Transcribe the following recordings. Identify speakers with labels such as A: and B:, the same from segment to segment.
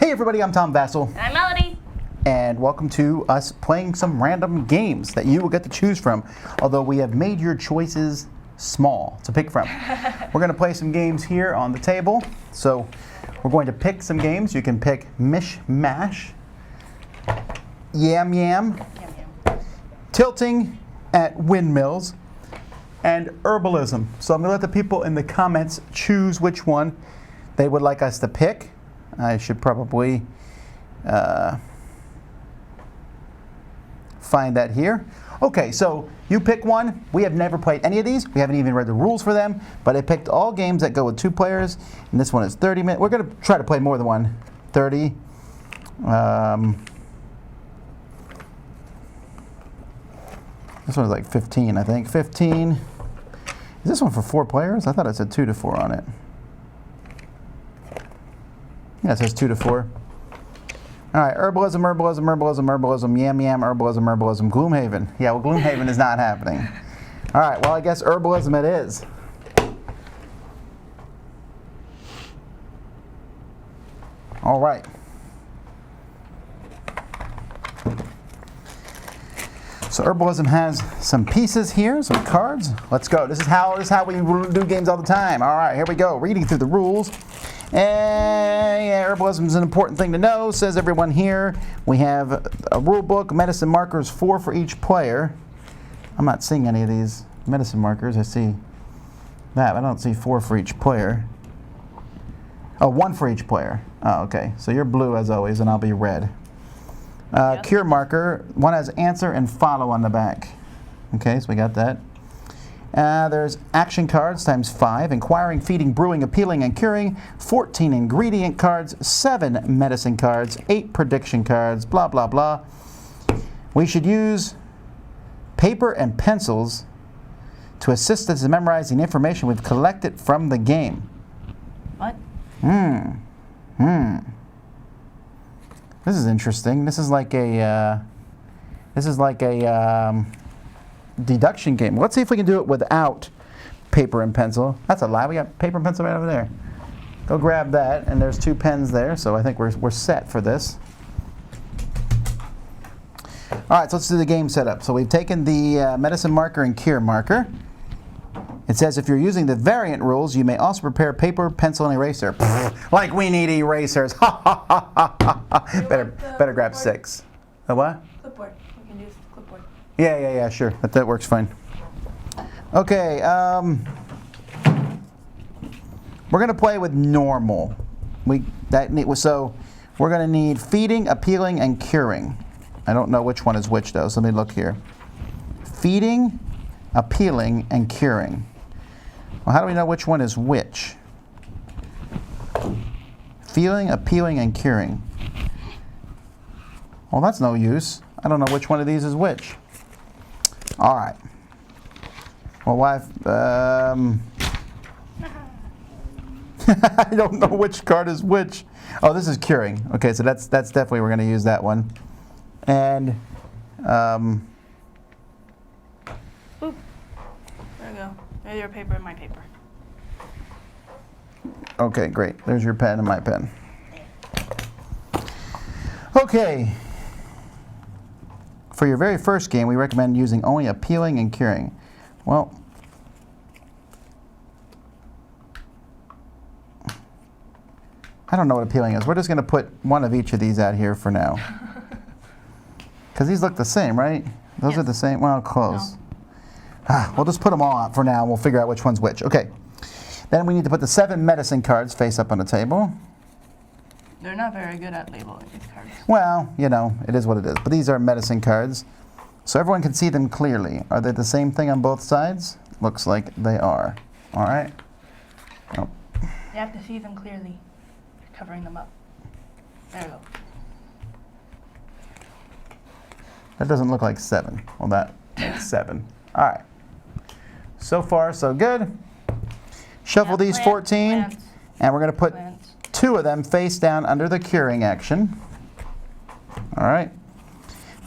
A: Hey everybody, I'm Tom Vassell.
B: And I'm Melody.
A: And welcome to us playing some random games that you will get to choose from. Although we have made your choices small to pick from. We're going to play some games here on the table. So we're going to pick some games. You can pick Mish Mash, Yam Yam, Tilting at Windmills, and Herbalism. So I'm going to let the people in the comments choose which one they would like us to pick. I should probably find that here. Okay, so you pick one. We have never played any of these. We haven't even read the rules for them, but I picked all games that go with 2 players, and this one is 30 minutes. We're going to try to play more than one. 30. This one's like 15, I think. 15. Is this one for 4 players? I thought it said 2 to 4 on it. Yeah, it says 2 to 4. All right, Herbalism, Yam Yam, Herbalism, Gloomhaven. Yeah, well, Gloomhaven is not happening. All right, well, I guess Herbalism it is. All right. So Herbalism has some pieces here, some cards. Let's go. This is how we do games all the time. All right, here we go. Reading through the rules. And yeah, Herbalism is an important thing to know, says everyone here. We have a rule book, medicine markers, 4 for each player. I'm not seeing any of these medicine markers. I see that, but I don't see 4 for each player. Oh, 1 for each player. Oh, okay. So you're blue as always, and I'll be red.
B: Yep.
A: Cure marker, one has answer and follow on the back. Okay, so we got that. There's action cards times 5, inquiring, feeding, brewing, appealing, and curing, 14 ingredient cards, 7 medicine cards, 8 prediction cards, blah, blah, blah. We should use paper and pencils to assist us in memorizing information we've collected from the game.
B: What?
A: This is interesting. This is like a deduction game. Let's see if we can do it without paper and pencil. That's a lie. We got paper and pencil right over there. Go grab that, and there's 2 pens there, so I think we're set for this. All right, so let's do the game setup. So we've taken the medicine marker and cure marker. It says if you're using the variant rules, you may also prepare paper, pencil, and eraser. Like we need erasers. Better grab 6. The what?
B: Clipboard. We can use clipboard.
A: Yeah, sure. That works fine. Okay, we're going to play with normal. So we're going to need feeding, appealing, and curing. I don't know which one is which, though, so let me look here. Feeding, appealing, and curing. Well, how do we know which one is which? Feeling, appealing, and curing. Well, that's no use. I don't know which one of these is which. All right. Well, I don't know which card is which. Oh, this is curing. Okay, so that's definitely we're going to use that one. And
B: Boop. There we go. There's your paper and my paper.
A: okay, great. There's your pen and my pen. Okay. For your very first game, we recommend using only appealing and curing. Well, I don't know what appealing is. We're just going to put one of each of these out here for now. Because these look the same, right? Those
B: Yes.
A: are the same? Well, close.
B: No.
A: We'll just put them all out for now, and we'll figure out which one's which. Okay. Then we need to put the 7 medicine cards face up on the table.
B: They're not very good at labeling these cards.
A: Well, you know, it is what it is. But these are medicine cards, so everyone can see them clearly. Are they the same thing on both sides? Looks like they are. All right. Oh.
B: You have to see them clearly. You're covering them up. There we go.
A: That doesn't look like 7. Well, that's 7. All right. So far, so good. Shuffle
B: Yeah,
A: these
B: plants,
A: 14,
B: plants,
A: and we're going to put
B: plants.
A: 2 of them face down under the curing action. All right.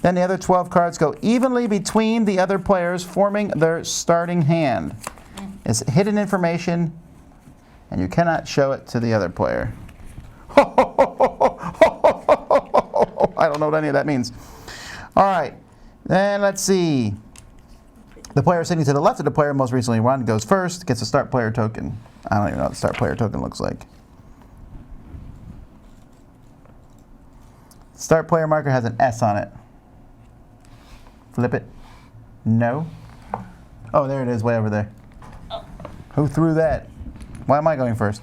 A: Then the other 12 cards go evenly between the other players, forming their starting hand. It's hidden information, and you cannot show it to the other player. don't know what any of that means. All right, then let's see. The player sitting to the left of the player most recently run goes first, gets a start player token. I don't even know what the start player token looks like. Start player marker has an S on it. Flip it. No. Oh, there it is, way over there.
B: Oh.
A: Who threw that? Why am I going first?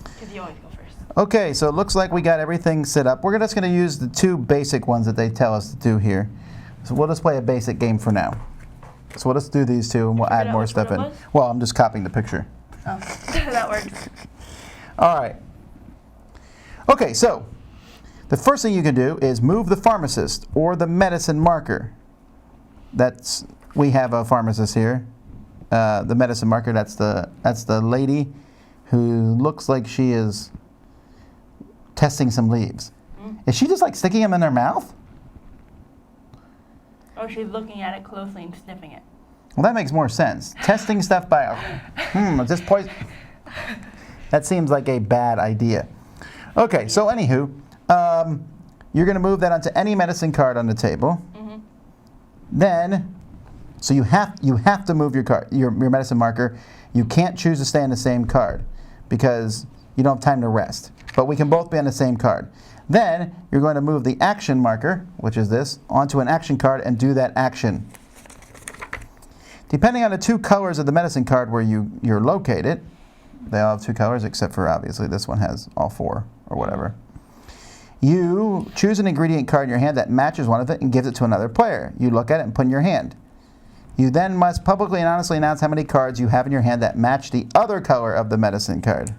B: Because you always go first.
A: Okay, so it looks like we got everything set up. We're just going to use the two basic ones that they tell us to do here. So we'll just play a basic game for now. So we'll just do these two and we'll add more stuff in. Well, I'm just copying the picture.
B: Oh, that works.
A: All right. Okay, so the first thing you can do is move the pharmacist or the medicine marker. We have a pharmacist here. The medicine marker, that's the lady who looks like she is testing some leaves. Is she just like sticking them in her mouth?
B: Or she's looking at it closely and sniffing it.
A: Well, that makes more sense. Testing stuff by is this poison? That seems like a bad idea. Okay, so anywho, you're going to move that onto any medicine card on the table.
B: Mm-hmm.
A: Then, so you have to move your card, your medicine marker. You can't choose to stay on the same card because you don't have time to rest. But we can both be on the same card. Then you're going to move the action marker, which is this, onto an action card and do that action. Depending on the two colors of the medicine card where you're located, they all have two colors except for obviously this one has all four or whatever. You choose an ingredient card in your hand that matches one of it and gives it to another player. You look at it and put in your hand. You then must publicly and honestly announce how many cards you have in your hand that match the other color of the medicine card.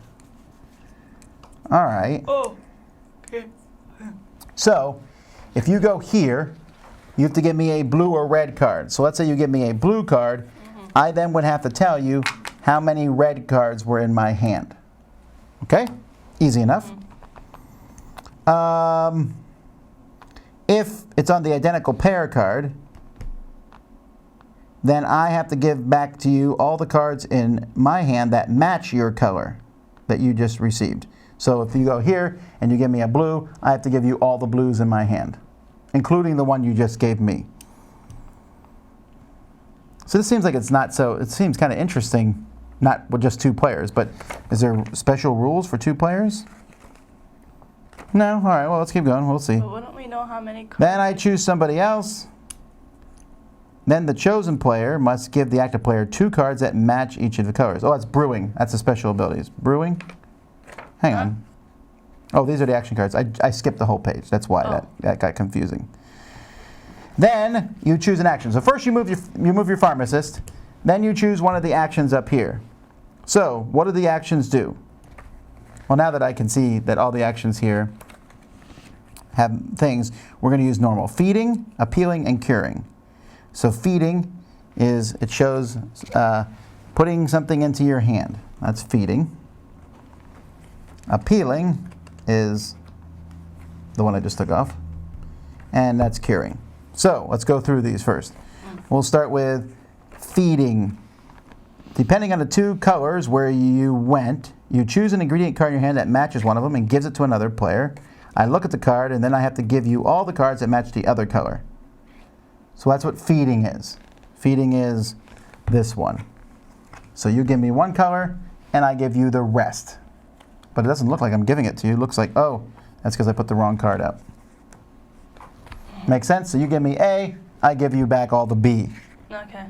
A: All right.
B: Oh. Okay.
A: So, if you go here, you have to give me a blue or red card. So let's say you give me a blue card, I then would have to tell you how many red cards were in my hand. Okay? Easy enough. If it's on the identical pair card, then I have to give back to you all the cards in my hand that match your color that you just received. So if you go here and you give me a blue, I have to give you all the blues in my hand, including the one you just gave me. So this seems like it's not so, it seems kind of interesting, not with just two players, but is there special rules for two players? No? All right, well, let's keep going. We'll see.
B: But wouldn't we know how many cards?
A: Then I choose somebody else. Then the chosen player must give the active player two cards that match each of the colors. Oh, that's brewing. That's the special abilities. Brewing? Hang on. Oh, these are the action cards. I skipped the whole page. That's why that got confusing. Then you choose an action. So first you move your pharmacist. Then you choose one of the actions up here. So what do the actions do? Well, now that I can see that all the actions here have things, we're going to use normal. Feeding, appealing, and curing. So feeding is, it shows putting something into your hand. That's feeding. Appealing is the one I just took off. And that's curing. So let's go through these first. We'll start with feeding. Depending on the two colors where you went, you choose an ingredient card in your hand that matches one of them and gives it to another player. I look at the card and then I have to give you all the cards that match the other color. So that's what feeding is. Feeding is this one. So you give me one color and I give you the rest. But it doesn't look like I'm giving it to you. It looks like, oh, that's because I put the wrong card up. Make sense? So you give me A, I give you back all the B.
B: Okay.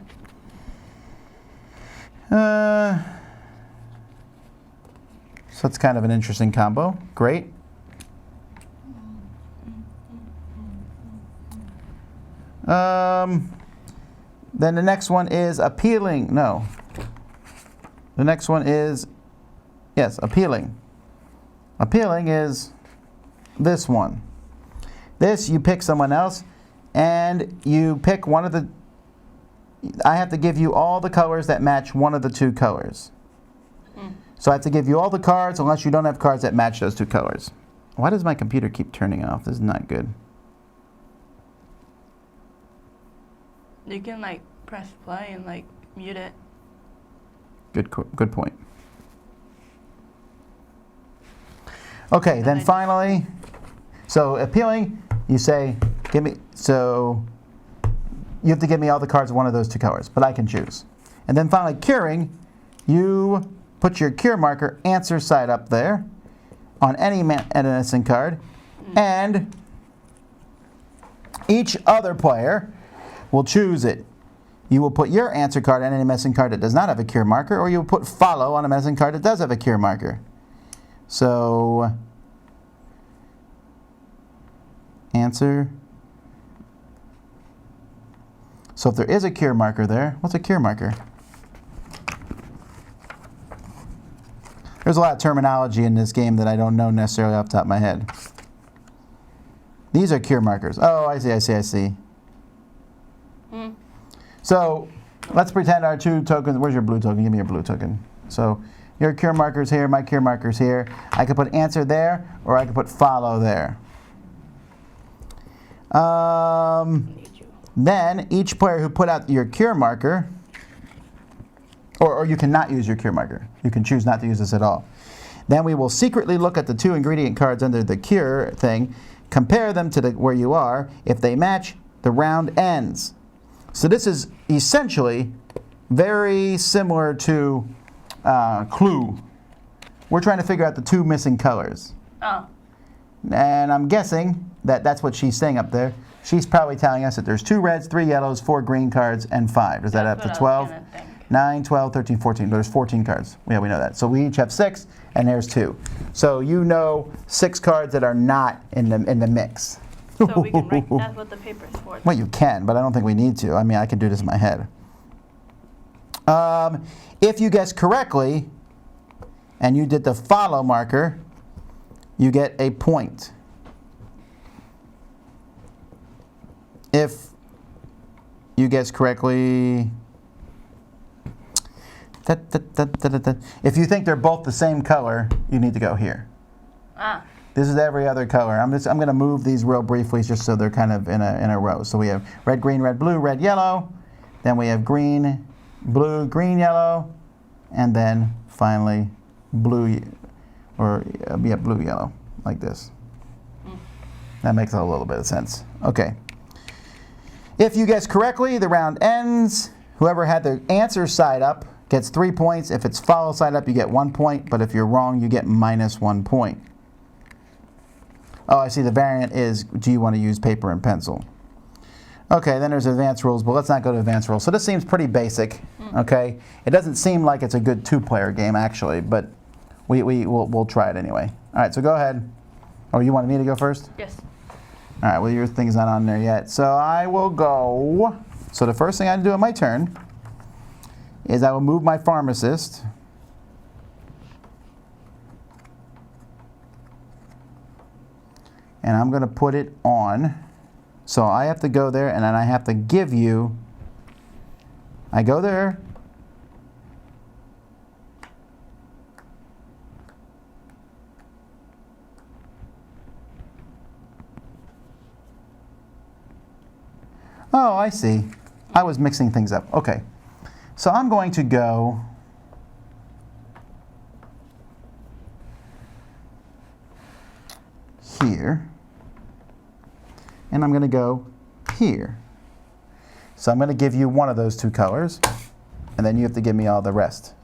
A: So it's kind of an interesting combo. Great. Then the next one is appealing. No. The next one is, yes, appealing. Appealing is this one. This, you pick someone else, and you pick one of the, I have to give you all the colors that match one of the two colors. So I have to give you all the cards unless you don't have cards that match those two colors. Why does my computer keep turning off? This is not good.
B: You can like press play and like mute it.
A: Good point. Okay, then finally, so appealing, You say, give me, so you have to give me all the cards of one of those two colors, but I can choose. And then finally, curing, you put your cure marker answer side up there on any medicine card, and each other player will choose it. You will put your answer card on any medicine card that does not have a cure marker, or you will put follow on a medicine card that does have a cure marker. So, answer. So if there is a cure marker there, what's a cure marker? There's a lot of terminology in this game that I don't know necessarily off the top of my head. These are cure markers. Oh, I see. So let's pretend our two tokens. Where's your blue token? Give me your blue token. So your cure marker's here, my cure marker's here. I could put answer there, or I could put follow there. Then each player who put out your cure marker, or you cannot use your cure marker. You can choose not to use this at all. Then we will secretly look at the 2 ingredient cards under the cure thing, compare them to where you are. If they match, the round ends. So this is essentially very similar to Clue. We're trying to figure out the 2 missing colors.
B: Oh.
A: And I'm guessing that that's what she's saying up there. She's probably telling us that there's 2 reds, 3 yellows, 4 green cards, and 5. Does that add up to 12? 9, 12, 13, 14. There's 14 cards. Yeah, we know that. So we each have 6, and there's 2. So you know 6 cards that are not in the mix.
B: So we can write that's what the paper's for.
A: Well, you can, but I don't think we need to. I mean, I can do this in my head. If you guess correctly, and you did the follow marker, you get a point. If you guess correctly, if you think they're both the same color, you need to go here.
B: Ah.
A: This is every other color. I'm going to move these real briefly just so they're kind of in a row. So we have red, green, red, blue, red, yellow. Then we have green, blue, green, yellow, and then finally blue, blue, yellow, like this. That makes a little bit of sense. Okay. If you guess correctly, the round ends. Whoever had the answer side up gets 3 points. If it's follow side up, you get 1 point. But if you're wrong, you get -1 point. Oh, I see. The variant is, do you want to use paper and pencil? Okay, then there's advanced rules, but let's not go to advanced rules. So this seems pretty basic, okay? It doesn't seem like it's a good 2-player game, actually, but we'll try it anyway. All right, so go ahead. Oh, you wanted me to go first?
B: Yes.
A: All right, well, your thing's not on there yet. So I will go. So the first thing I do on my turn is I will move my pharmacist. And I'm going to put it on. So I have to go there, and then I have to give you. I go there. Oh, I see. I was mixing things up. Okay. So I'm going to go here. And I'm going to go here. So I'm going to give you one of those 2 colors, and then you have to give me all the rest.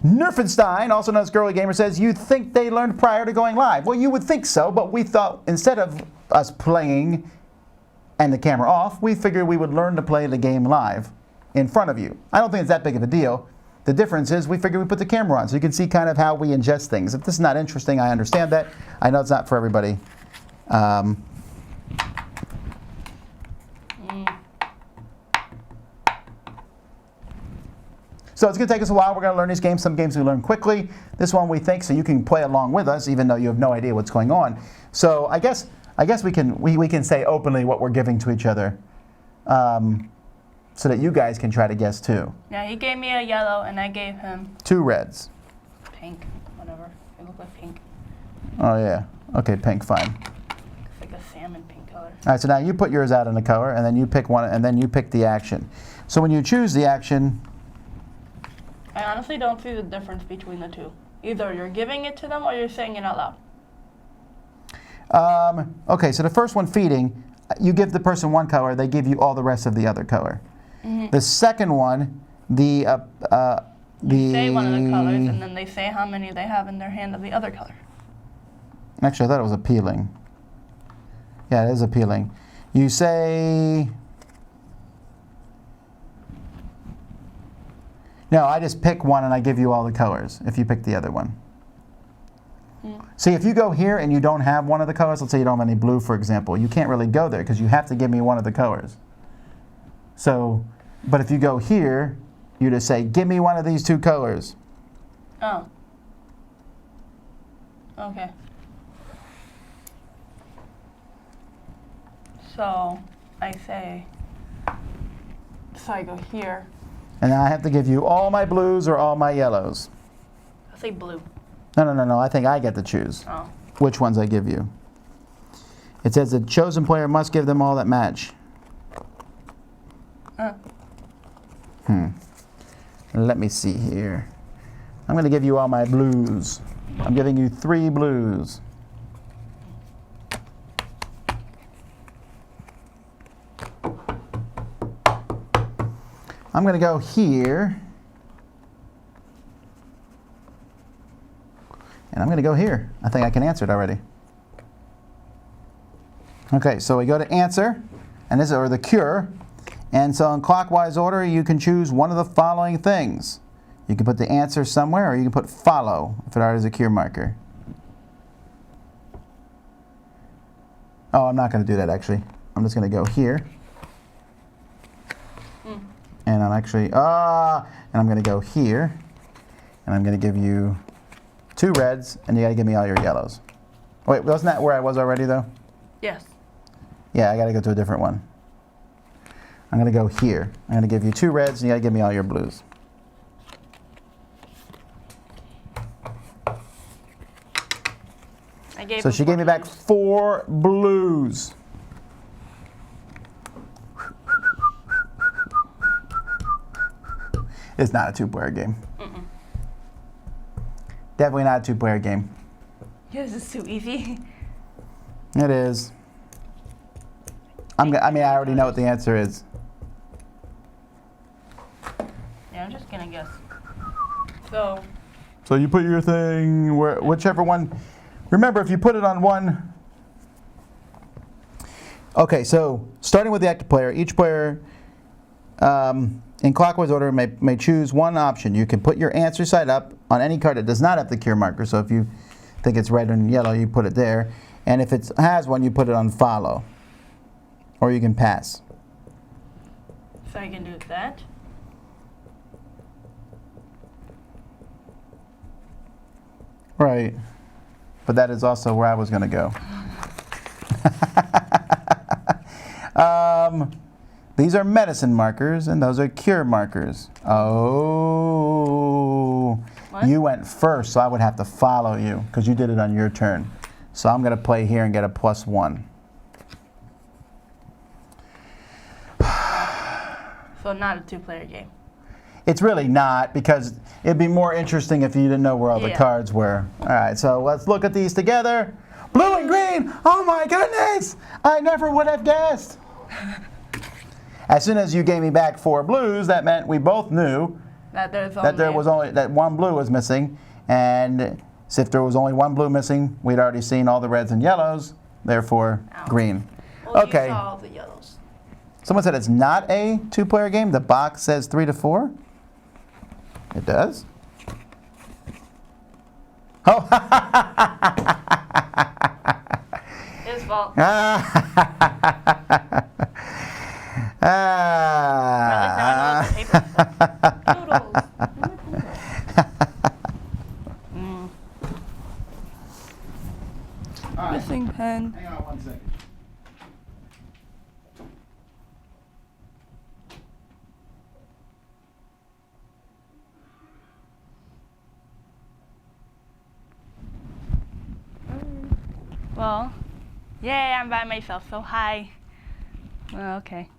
A: Nerfenstein, also known as Girly Gamer, says, you think they learned prior to going live? Well, you would think so, but we thought instead of us playing and the camera off, we figured we would learn to play the game live in front of you. I don't think it's that big of a deal. The difference is we figured we put the camera on so you can see kind of how we ingest things. If this is not interesting, I understand that. I know it's not for everybody. So it's going to take us a while. We're going to learn these games. Some games we learn quickly. This one we think so you can play along with us even though you have no idea what's going on. So I guess we can say openly what we're giving to each other. So that you guys can try to guess too.
B: Yeah, he gave me a yellow and I gave him
A: 2 reds.
B: Pink, whatever. It looked like pink.
A: Oh yeah. Okay, pink, fine.
B: It's like a salmon pink color.
A: All right, so now you put yours out in the color, and then you pick one, and then you pick the action. So when you choose the action,
B: I honestly don't see the difference between the 2. Either you're giving it to them or you're saying it out loud.
A: Okay, so the first one, feeding, you give the person one color, they give you all the rest of the other color. The second one,
B: You say one of the colors, and then they say how many they have in their hand of the other color.
A: Actually, I thought it was appealing. Yeah, it is appealing. You say... No, I just pick one and I give you all the colors if you pick the other one. See, if you go here and you don't have one of the colors, let's say you don't have any blue, for example, you can't really go there because you have to give me one of the colors. So, but if you go here, you just say, give me one of these two colors.
B: Oh. Okay. So, I say, so I go here.
A: And then I have to give you all my blues or all my yellows.
B: I'll say blue.
A: No. I think I get to choose which ones I give you. It says the chosen player must give them all that match. Let me see here. I'm going to give you all my blues. I'm giving you 3 blues. I'm going to go here. And I'm going to go here. I think I can answer it already. Okay, so we go to answer, and this is or the cure. And so in clockwise order, you can choose one of the following things. You can put the answer somewhere, or you can put follow if it already is a cure marker. Oh, I'm not going to do that actually. I'm just going to go here. And I'm actually, and I'm going to go here. And I'm going to give you 2 reds, and you got to give me all your yellows. Wait, wasn't that where I was already though?
B: Yes.
A: Yeah, I got to go to a different one. I'm going to go here. I'm going to give you 2 reds, and you got to give me all your blues. So she gave me back 4 blues. It's not a 2-player game. Definitely not a 2-player game.
B: Yours is too easy.
A: It is. I already know what the answer is.
B: Yeah, I'm just gonna guess. So
A: you put your thing whichever one. Remember, if you put it on one. Okay, so starting with the active player, each player in clockwise order may choose one option. You can put your answer side up on any card that does not have the cure marker. So if you think it's red and yellow, you put it there. And if it has one, you put it on follow. Or you can pass.
B: So I can do that.
A: Right. But that is also where I was going to go. These are medicine markers, and those are cure markers. Oh.
B: What?
A: You went first, so I would have to follow you, because you did it on your turn. So I'm going to play here and get a +1.
B: So not a 2-player game.
A: It's really not, because it'd be more interesting if you didn't know where all the cards were. All right, so let's look at these together. Blue and green! Oh my goodness! I never would have guessed. As soon as you gave me back 4 blues, that meant we both knew
B: that
A: that one blue was missing, and so if there was only 1 blue missing, we'd already seen all the reds and yellows, therefore green.
B: Well,
A: okay.
B: You saw all the yellows.
A: Someone said it's not a 2-player game. The box says 3 to 4. It does. Oh.
B: His fault. Missing pen.
A: Hang on 1 second.
B: Well, yay, I'm by myself, so hi. Well, okay.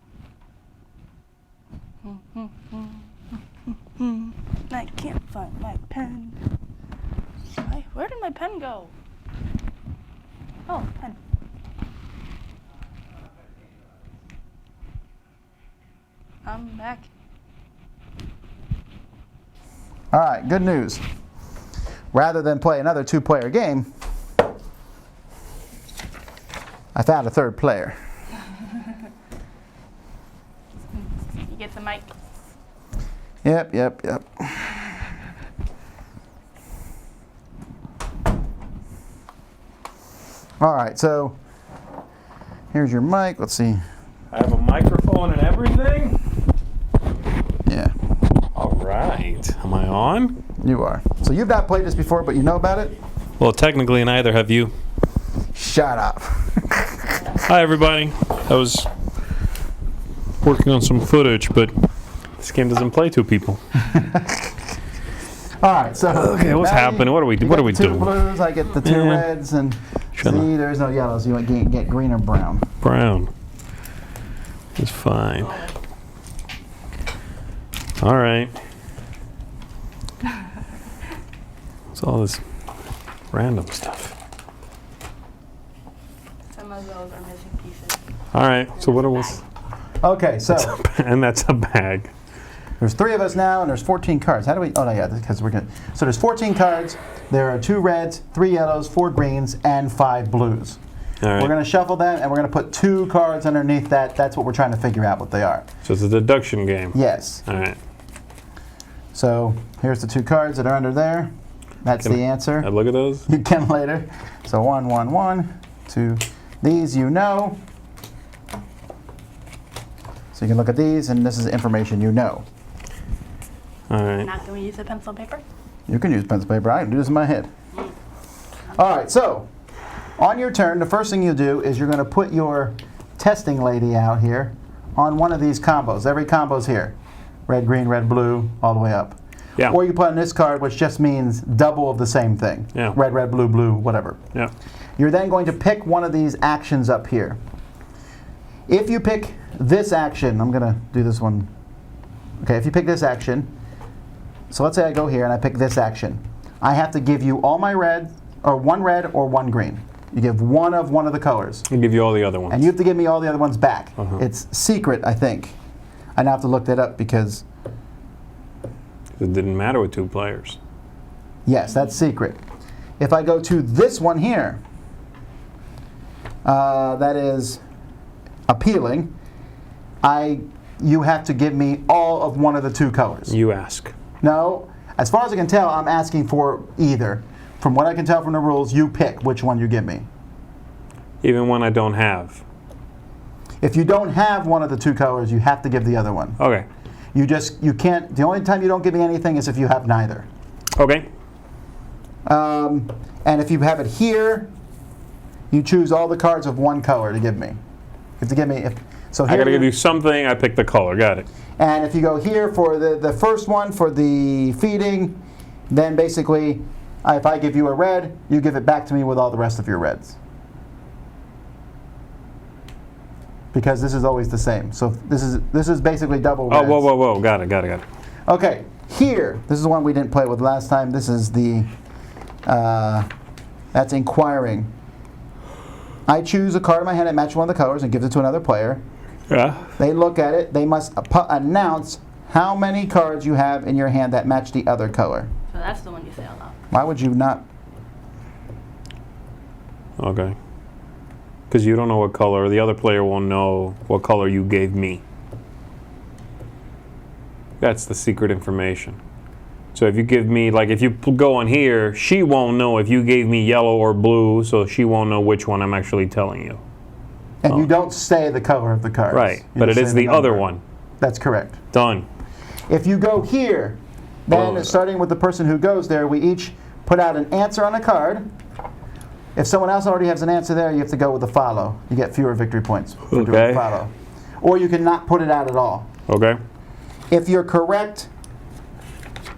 B: I can't find my pen. Where did my pen go? Oh, pen. I'm back.
A: All right, good news. Rather than play another two-player game, I found a third player.
B: You get the mic.
A: Yep. All right, so here's your mic. Let's see.
C: I have a microphone and everything?
A: Yeah,
C: All right. Am I on?
A: you are. So you've not played this before, but you know about it?
C: Well, technically neither have you.
A: Shut up.
C: Hi, everybody. I was working on some footage, but this game doesn't play two people.
A: All right, so
C: Okay, what's
A: now
C: happening? What are we
A: you
C: doing?
A: get the two blues, I get the two
C: Yeah.
A: reds, and
C: Shouldn't
A: see, there's no yellows. You want to get green or brown.
C: Brown. It's fine. All right. It's all this random stuff.
B: Some of those are missing pieces.
C: All right. So what was?
A: Okay, so
C: And that's a bag.
A: there's 3 of us now, and there's 14 cards. How do we? Oh no, yeah, because we're good. So there's 14 cards. There are 2 reds, 3 yellows, 4 greens, and 5 blues.
C: All right.
A: We're going to shuffle them, and we're going to put 2 cards underneath that. That's what we're trying to figure out what they are.
C: So it's a deduction game.
A: Yes.
C: All right.
A: So here's the 2 cards that are under there. That's the answer.
C: I look at those.
A: You can later. So 1, 1, 1, 2. These you know. So you can look at these, and this is information you know.
C: All right.
B: Not going to use a pencil and paper?
A: You can use pencil paper. I can do this in my head. All right, so on your turn, the first thing you do is you're going to put your testing lady out here on one of these combos. Every combo's here. Red, green, red, blue, all the way up.
C: Yeah.
A: Or you put on this card, which just means double of the same thing.
C: Yeah.
A: Red, red, blue, blue, whatever.
C: Yeah.
A: You're then going to pick one of these actions up here. If you pick this action, I'm going to do this one. Okay, if you pick this action, so let's say I go here and I pick this action. I have to give you all my red, or 1 red or 1 green. You give one of the colors.
C: I'll give you all the other ones.
A: And you have to give me all the other ones back.
C: Uh-huh.
A: It's secret, I think. I now have to look that up because,
C: It didn't matter with 2 players.
A: yes, that's secret. If I go to this one here, that is appealing, you have to give me all of one of the 2 colors.
C: You ask.
A: No, as far as I can tell, I'm asking for either. From what I can tell from the rules, you pick which one you give me.
C: Even when I don't have.
A: If you don't have one of the 2 colors, you have to give the other one.
C: Okay.
A: You can't, the only time you don't give me anything is if you have neither.
C: Okay.
A: And if you have it here, you choose all the cards of 1 color to give me. You have to give me, so
C: I
A: here
C: got to give you something. I pick the color. Got it.
A: And if you go here for the first one, for the feeding, then basically, if I give you a red, you give it back to me with all the rest of your reds. Because this is always the same. So this is basically double reds.
C: Oh, whoa. Got it.
A: Okay, here, this is the one we didn't play with last time. This is the, that's inquiring. I choose a card in my hand that matches one of the colors and gives it to another player.
C: Yeah.
A: They look at it. They must announce how many cards you have in your hand that match the other color.
B: So that's the one you say out loud.
A: Why would you not?
C: Okay. Because you don't know what color. The other player won't know what color you gave me. That's the secret information. So if you give me, like if you go on here, she won't know if you gave me yellow or blue, so she won't know which one I'm actually telling you.
A: And you don't say the color of the cards.
C: Right,
A: You
C: but
A: just
C: it is
A: say
C: the other
A: number.
C: one.
A: That's correct.
C: Done.
A: If you go here, then
C: Whoa.
A: starting with the person who goes there, we each put out an answer on a card. If someone else already has an answer there, you have to go with the follow. You get fewer victory points for doing
C: Okay.
A: follow. Or you can not put it out at all.
C: Okay.
A: If you're correct,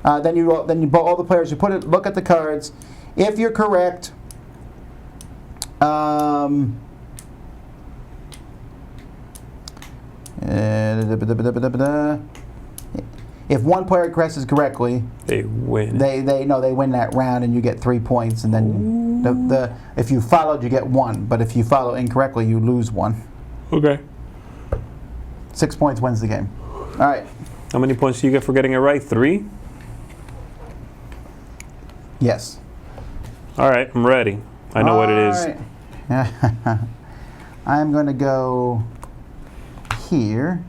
A: then all the players who put it look at the cards. If you're correct, if one player guesses correctly,
C: They win.
A: they win that round and you get 3 points. And then if you followed, you get 1. But if you follow incorrectly, you lose 1.
C: Okay.
A: 6 points wins the game. All right.
C: How many points do you get for getting it right? 3?
A: Yes.
C: All right, I'm ready. I know what it is.
A: All right. I'm going to go here,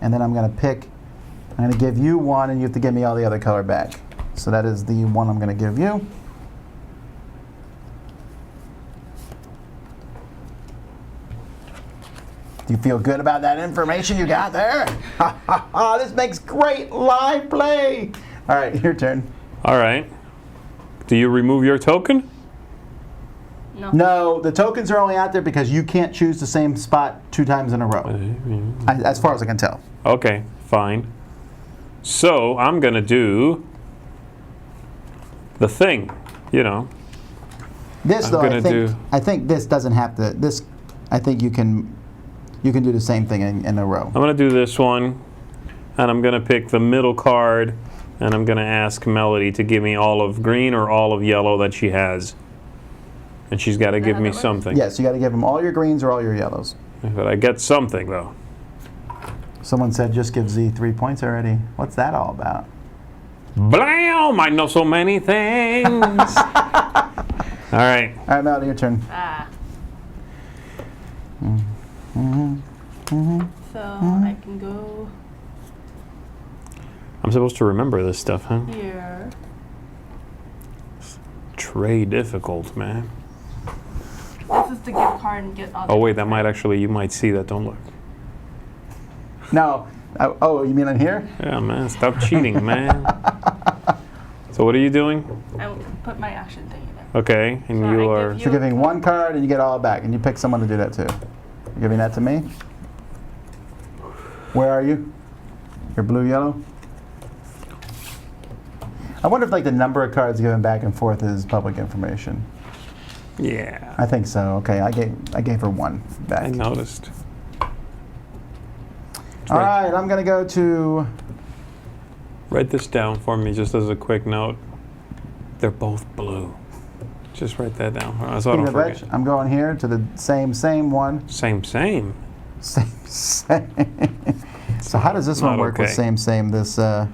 A: and then I'm going to give you one, and you have to give me all the other color back. So that is the one I'm going to give you. Do you feel good about that information you got there? This makes great live play. All right, your turn.
C: All right. Do you remove your token?
B: No.
A: No, the tokens are only out there because you can't choose the same spot 2 times in a row, as far as I can tell.
C: Okay, fine. So I'm gonna do the thing, you know.
A: This
C: I'm
A: though,
C: gonna
A: I think this doesn't have to. This, I think you can do the same thing in a row.
C: I'm gonna do this one, and I'm gonna pick the middle card, and I'm gonna ask Melody to give me all of green or all of yellow that she has. And she's got to give me something.
A: Yes, you got to give them all your greens or all your yellows.
C: But I get something, though.
A: Someone said just give Z 3 points already. What's that all about?
C: Blam! I know so many things. All right.
A: All right, Melody, your turn.
B: So I can go
C: I'm supposed to remember this stuff, huh?
B: here.
C: Tray difficult, man.
B: This is to give card and get all the
C: Oh, wait, that might actually, you might see that. Don't look.
A: No. Oh, you mean in here?
C: Yeah, man. Stop cheating, man. So what are you doing?
B: I will put my action thing in there.
C: Okay, and
B: So
C: you
B: I
C: are...
B: give
A: So giving 1 card and you get all back, and you pick someone to do that too. You're giving that to me? Where are you? You're blue, yellow? I wonder if like the number of cards given back and forth is public information.
C: Yeah.
A: I think so. Okay, I gave her 1 back.
C: I noticed.
A: All right, I'm gonna go to.
C: Write this down for me just as a quick note. They're both blue. Just write that down so I don't
A: Speaking of
C: forget.
A: which, I'm going here to the same one.
C: Same.
A: Same. So how does this one
C: Not
A: work with
C: okay.
A: same? This the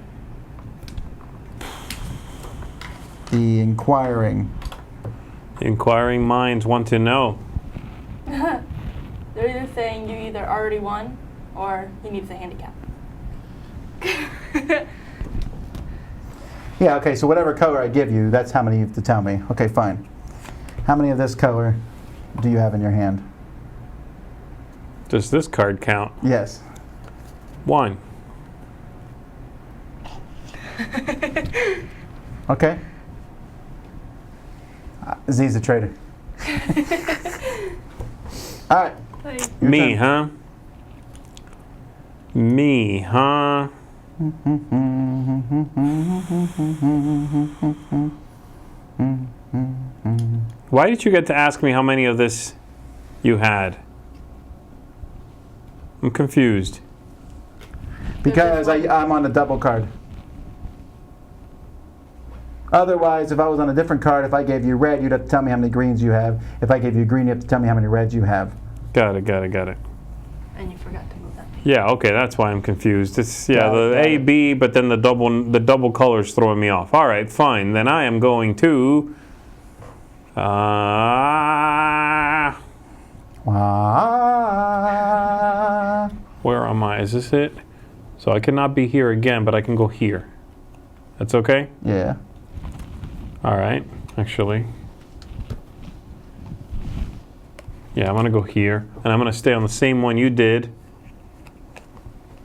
A: inquiring.
C: Inquiring minds want to know.
B: They're either saying you either already won or he needs a handicap.
A: Yeah. Okay. So whatever color I give you, that's how many you have to tell me. Okay. Fine. How many of this color do you have in your hand?
C: Does this card count?
A: Yes.
C: 1.
A: Okay. Z's a traitor. All right. Your
C: Me,
A: turn.
C: huh? Me, huh? Why did you get to ask me how many of this you had? I'm confused.
A: Because I'm on a double card. Otherwise, if I was on a different card, if I gave you red, you'd have to tell me how many greens you have. If I gave you green, you have to tell me how many reds you have.
C: Got it.
B: And you forgot to move that thing.
C: Yeah, okay, that's why I'm confused. It's
A: Got it,
C: the
A: got
C: A,
A: it.
C: B, but then the double colors throwing me off. All right, fine. Then I am going to where am I? Is this it? So I cannot be here again, but I can go here. That's okay?
A: Yeah.
C: All right, actually. Yeah, I'm gonna go here, and I'm gonna stay on the same one you did.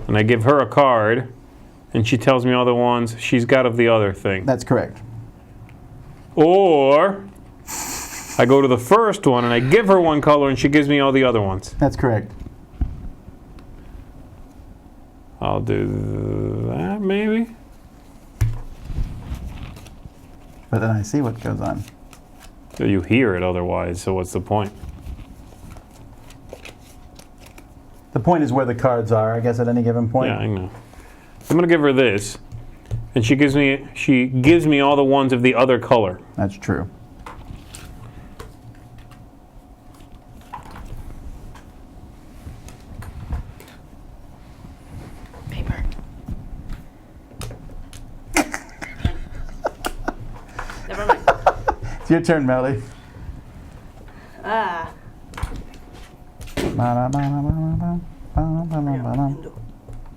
C: And I give her a card, and she tells me all the ones she's got of the other thing.
A: That's correct.
C: Or I go to the first one, and I give her 1 color, and she gives me all the other ones.
A: That's correct.
C: I'll do that, maybe?
A: But then I see what goes on.
C: So you hear it otherwise, so what's the point?
A: The point is where the cards are, I guess, at any given point.
C: Yeah, I know. I'm gonna give her this, and she gives me all the ones of the other color.
A: That's true.
B: Paper. Never mind.
A: It's your turn, Melody.
B: Ah.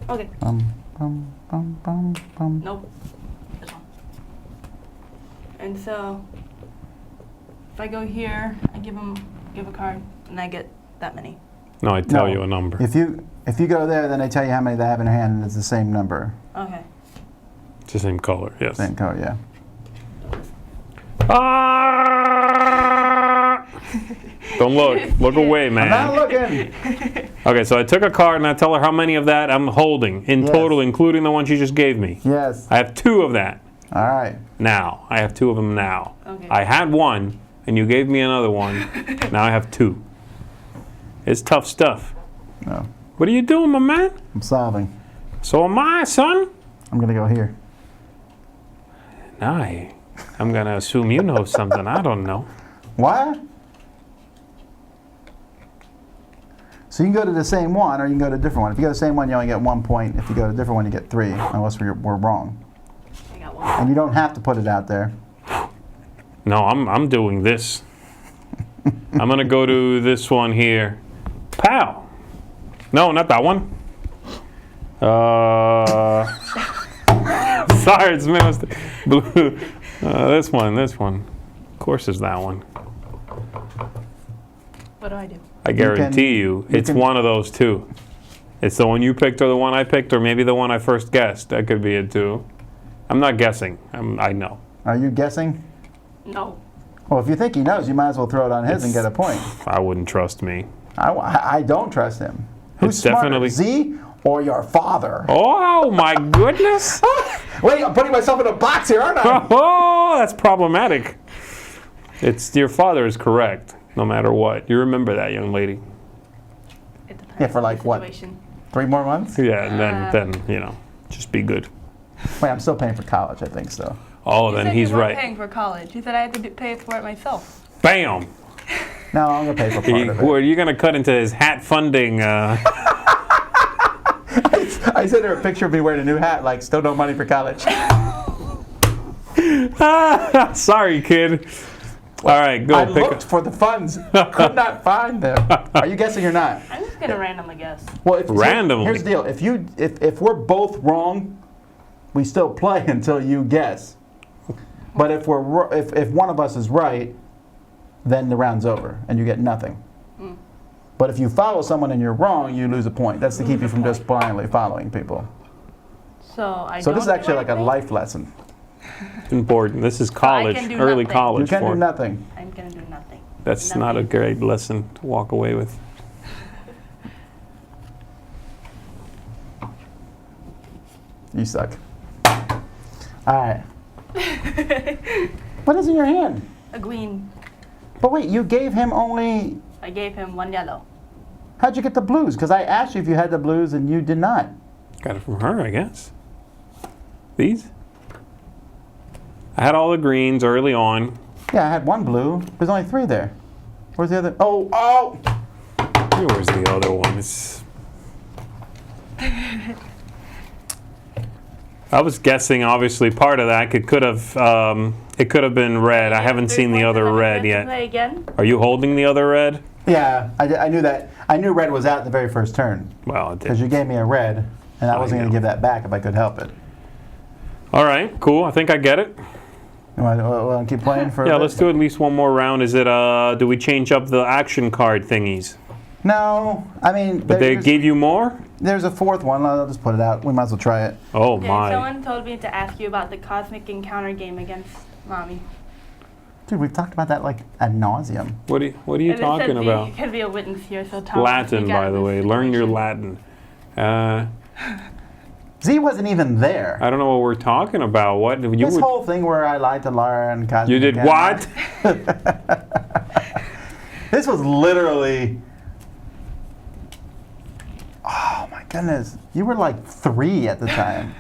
B: Okay. Nope. This one. And so, if I go here, I give a card, and I get that many.
C: No, I tell you a number.
A: If you go there, then they tell you how many they have in their hand, and it's the same number.
B: Okay.
C: It's the same color, yes.
A: Same color, yeah.
C: Ah! Don't look. Look away, man.
A: I'm not looking.
C: Okay, so I took a card and I tell her how many of that I'm holding in total, including the one she just gave me.
A: Yes.
C: I have 2 of that
A: All right.
C: now. I have 2 of them now.
B: Okay.
C: I had 1, and you gave me another one. Now I have 2. It's tough stuff.
A: No,
C: What are you doing, my man?
A: I'm solving.
C: So am I, son.
A: I'm gonna go here.
C: Now I'm going to assume you know something I don't know.
A: What? So you can go to the same one, or you can go to a different one. If you go to the same one, you only get 1 point. If you go to a different one, you get 3, unless we're wrong.
B: I got one.
A: And you don't have to put it out there.
C: No, I'm doing this. I'm going to go to this one here. Pow. No, not that one. Sorry, it's missed. Blue. This one. Of course it's that one.
B: What do I do?
C: I guarantee you, it's one of those 2. It's the one you picked or the one I picked, or maybe the one I first guessed. That could be it too. I'm not guessing. I know.
A: Are you guessing?
B: No.
A: Well, if you think he knows, you might as well throw it on his and get a point.
C: I wouldn't trust me.
A: I don't trust him. Who's
C: It's
A: smarter,
C: definitely-
A: Z or your father?
C: Oh my goodness!
A: Wait, I'm putting myself in a box here, aren't I?
C: Oh, that's problematic. It's your father is correct, no matter what. You remember that, young lady.
B: It depends
A: Yeah, for
B: on the
A: like what?
B: situation.
A: 3 more months?
C: Yeah, and then just be good.
A: Wait, I'm still paying for college, I think so.
C: Oh,
B: You
C: then
B: said
C: he's
B: you weren't
C: right.
B: paying for college. You said I had to pay for it myself.
C: Bam!
A: No, I'm gonna pay for part of it.
C: Are you gonna cut into his hat funding?
A: I sent her a picture of me wearing a new hat, like still no money for college.
C: Sorry, kid. All right, go
A: I
C: pick.
A: looked for the funds, could not find them. Are you guessing or not?
B: I'm just gonna randomly guess.
A: Well, if,
C: Randomly.
A: Here's the deal: if we're both wrong, we still play until you guess. But if if one of us is right, then the round's over and you get nothing. But if you follow someone and you're wrong, you lose a point. That's to keep you from just blindly following people.
B: So
A: So this is actually like a life lesson.
C: Important. This is college,
B: can do
C: early
B: nothing.
C: college.
A: You can
C: for
A: do nothing.
B: I'm gonna do nothing.
C: That's not a great lesson to walk away with.
A: You suck. All right. What is in your hand?
B: A green.
A: But wait, you gave him only.
B: I gave him 1 yellow.
A: How'd you get the blues? Because I asked you if you had the blues and you did not.
C: Got it from her, I guess. These? I had all the greens early on.
A: Yeah, I had 1 blue. There's only 3 there. Where's the other? Oh!
C: Where's the other one? I was guessing, obviously, part of that could have been red. I haven't seen the other red yet.
B: Play again?
C: Are you holding the other red?
A: Yeah, I knew that. I knew red was out the very first turn.
C: Well, it
A: Because
C: did.
A: you gave me a red, and I wasn't going to
C: know.
A: give that back if I could help it.
C: All right, cool. I think I get it.
A: You want to keep playing for a
C: Yeah,
A: bit?
C: let's do at least one more round. Is it? Do we change up the action card thingies?
A: No, I mean...
C: But they gave you more?
A: There's a 4th one. I'll just put it out. We might as well try it.
C: Oh
B: Okay,
C: my!
B: someone told me to ask you about the cosmic encounter game against Mommy.
A: Dude, we've talked about that like ad nauseum.
C: What are you
B: And it said
C: talking
B: you
C: about?
B: could be a witness here, so tell
C: Latin, by the way. Learn your Latin.
A: Z wasn't even there.
C: I don't know what we're talking about. What you
A: This
C: were?
A: whole thing where I lied to Laura and cosmic
C: You did
A: encounter.
C: what?
A: This was literally... Oh my goodness. You were like 3 at the time.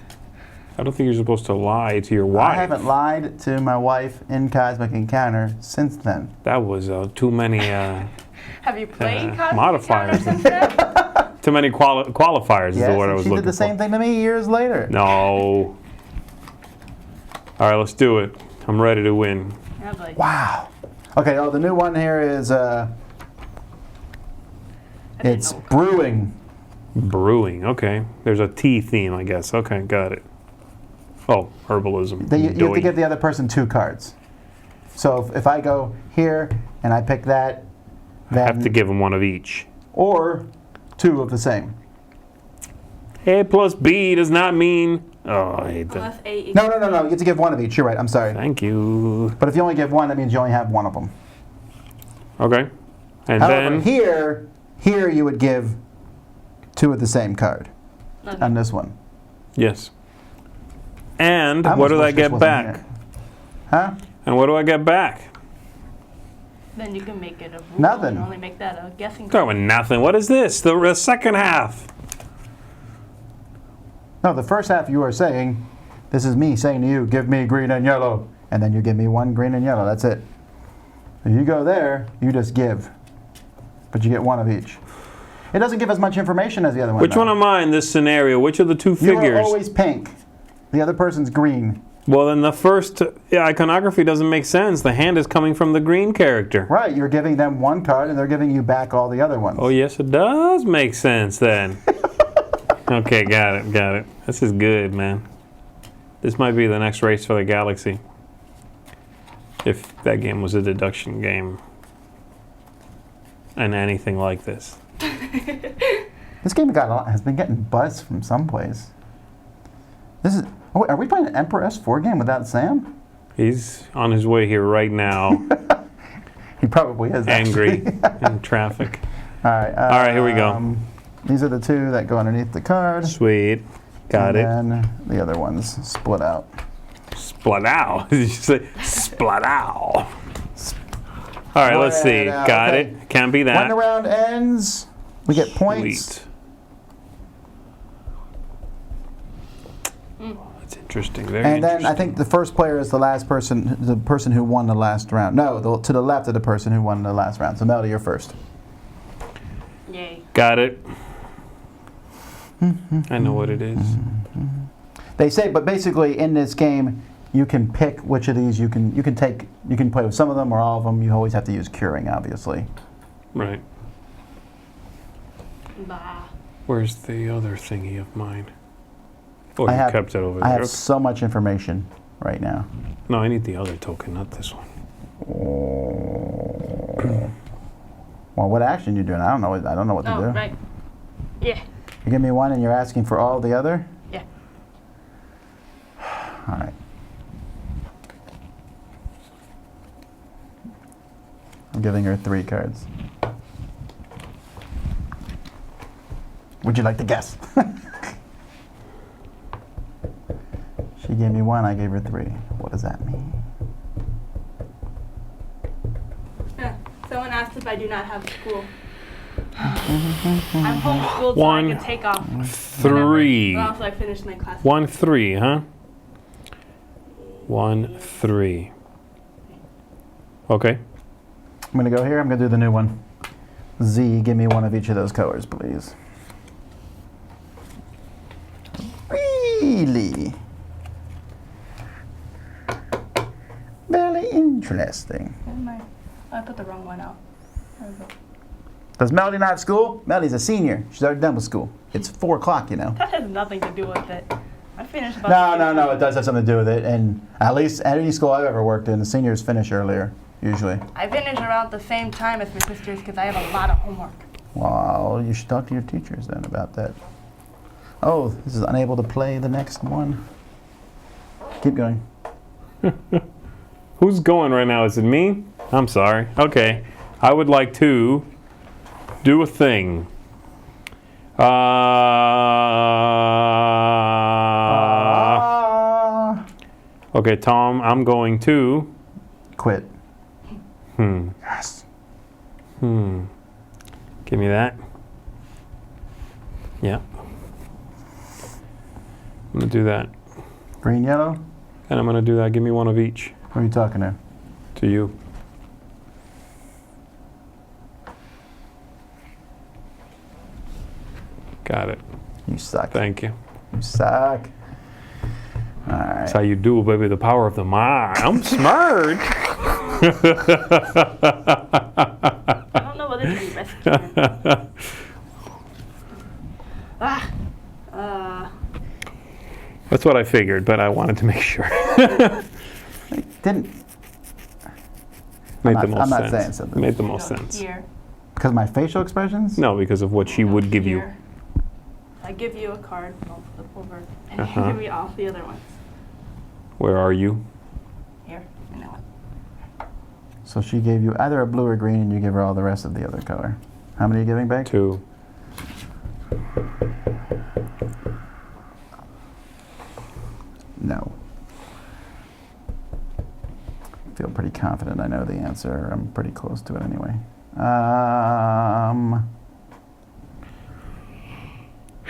C: I don't think you're supposed to lie to your wife.
A: I haven't lied to my wife in Cosmic Encounter since then.
C: That was too many
B: Have you played cosmic
C: modifiers.
B: encounter since then?
C: too many qualifiers is
A: Yes,
C: the word I
A: and
C: was
A: she
C: looking
A: did the
C: for.
A: same thing to me years later.
C: No. All right, let's do it. I'm ready to win.
B: I have like,
A: Wow. Okay, oh, the new one here is,
B: I didn't
A: it's
B: know.
A: brewing.
C: Brewing, okay. There's a tea theme, I guess. Okay, got it. Oh, herbalism.
A: You have
C: Doing.
A: to give the other person 2 cards. So if I go here and I pick that,
C: I
A: then,
C: have to give them one of each.
A: or 2 of the same.
C: A plus B does not mean... Oh, I hate that.
B: Unless A equals
A: No. You get to give 1 of each. You're right. I'm sorry.
C: Thank you.
A: But if you only give 1, that means you only have 1 of them.
C: Okay. And
A: However,
C: then...
A: here you would give 2 of the same card
B: nothing.
A: on this one.
C: Yes. And
A: I
C: what
A: almost
C: do I
A: wish this
C: get
A: wasn't
C: back?
A: here. Huh?
C: And what do I get back?
B: Then you can make it a rule
A: Nothing.
B: and only make that a guessing
C: Talking
B: card.
C: about nothing. What is this? The second half.
A: No, the first half you are saying, this is me saying to you, give me green and yellow. And then you give me 1 green and yellow. That's it. If you go there, you just give. But you get 1 of each. It doesn't give as much information as the other one.
C: Which
A: though.
C: one am I in this scenario? Which of the 2
A: You
C: figures?
A: are always pink. The other person's green.
C: Well, then the first iconography doesn't make sense. The hand is coming from the green character.
A: Right, you're giving them 1 card and they're giving you back all the other ones.
C: Oh, yes, it does make sense then. Okay, got it. This is good, man. This might be the next race for the galaxy. If that game was a deduction game. And anything like this.
A: This game has been getting buzz from some place. This is. Oh, wait, are we playing an Emperor S4 game without Sam?
C: He's on his way here right now,
A: He probably is.
C: angry
A: actually.
C: in traffic.
A: All right.
C: All right, here we go.
A: These are the 2 that go underneath the card.
C: Sweet. Got it.
A: And then the other ones split out.
C: Splatow. Did you say splatow? All right, let's see.
A: Spread out.
C: Got
A: Okay.
C: it. Can't be
A: When
C: that.
A: the round ends, we get points.
C: Sweet. That's interesting. Very
A: And then
C: interesting.
A: I think the first player is the person who won the last round. No, to the left of the person who won the last round. So Melody, you're first.
B: Yay.
C: Got it. I know what it is.
A: They say, but basically in this game, you can pick which of these you can play with some of them or all of them. You always have to use curing, obviously.
C: Right.
B: Bah.
C: Where's the other thingy of mine? Oh,
A: I
C: you
A: have-
C: kept it over
A: I
C: there.
A: have so much information right now.
C: No, I need the other token, not this one.
A: Well, what action you doing? I don't know. I don't know what to
B: Oh,
A: do.
B: right. Yeah.
A: You give me 1 and you're asking for all the other?
B: Yeah.
A: All right. I'm giving her 3 cards. Would you like to guess? She gave me 1, I gave her 3. What does that mean?
B: Someone asked if I do not have school. I'm homeschooled, so I
C: One.
B: can take off.
C: 3.
B: Whenever, also, I finished my class.
C: 1, 3, huh? 1, 3. Okay.
A: I'm going to go here. I'm going to do the new one. Z, give me 1 of each of those colors, please. Really? Very interesting.
B: Where's my- I put the wrong one out. There we go.
A: Does Melody not have school? Melody's a senior. She's already done with school. It's 4 o'clock, you know.
B: That has nothing to do with it. I finished about
A: No. It does have something to do with it. And at least at any school I've ever worked in, the seniors finish earlier, usually.
B: I finish around the same time as my sisters because I have a lot of homework.
A: Well, you should talk to your teachers then about that. Oh, this is unable to play the next one. Keep going.
C: Who's going right now? Is it me? I'm sorry. Okay. I would like to do a thing. Okay, Tom, I'm going to...
A: Quit. Yes.
C: Give me that. Yeah. I'm going to do that.
A: Green, yellow?
C: And I'm going to do that. Give me 1 of each.
A: Who are you talking to?
C: To you. Got it.
A: You suck.
C: Thank you.
A: You suck. right.
C: That's how you do, baby. The power of the mind. I'm smart.
B: I don't know whether to be risky.
C: That's what I figured, but I wanted to make sure.
A: Didn't.
C: Made
A: I'm
C: the
A: not-
C: most
A: I'm not
C: sense.
A: saying something.
C: Made the most
B: Go
C: sense.
B: Here.
A: Because of my facial expressions?
C: No, because of what she would give you.
B: Here. I give you a card, I'll flip over, and
C: Uh-huh.
B: you give me all the other ones.
C: Where are you?
B: Here, you know what?
A: So she gave you either a blue or green, and you give her all the rest of the other color. How many are you giving back?
C: 2.
A: No. I feel pretty confident I know the answer. I'm pretty close to it anyway.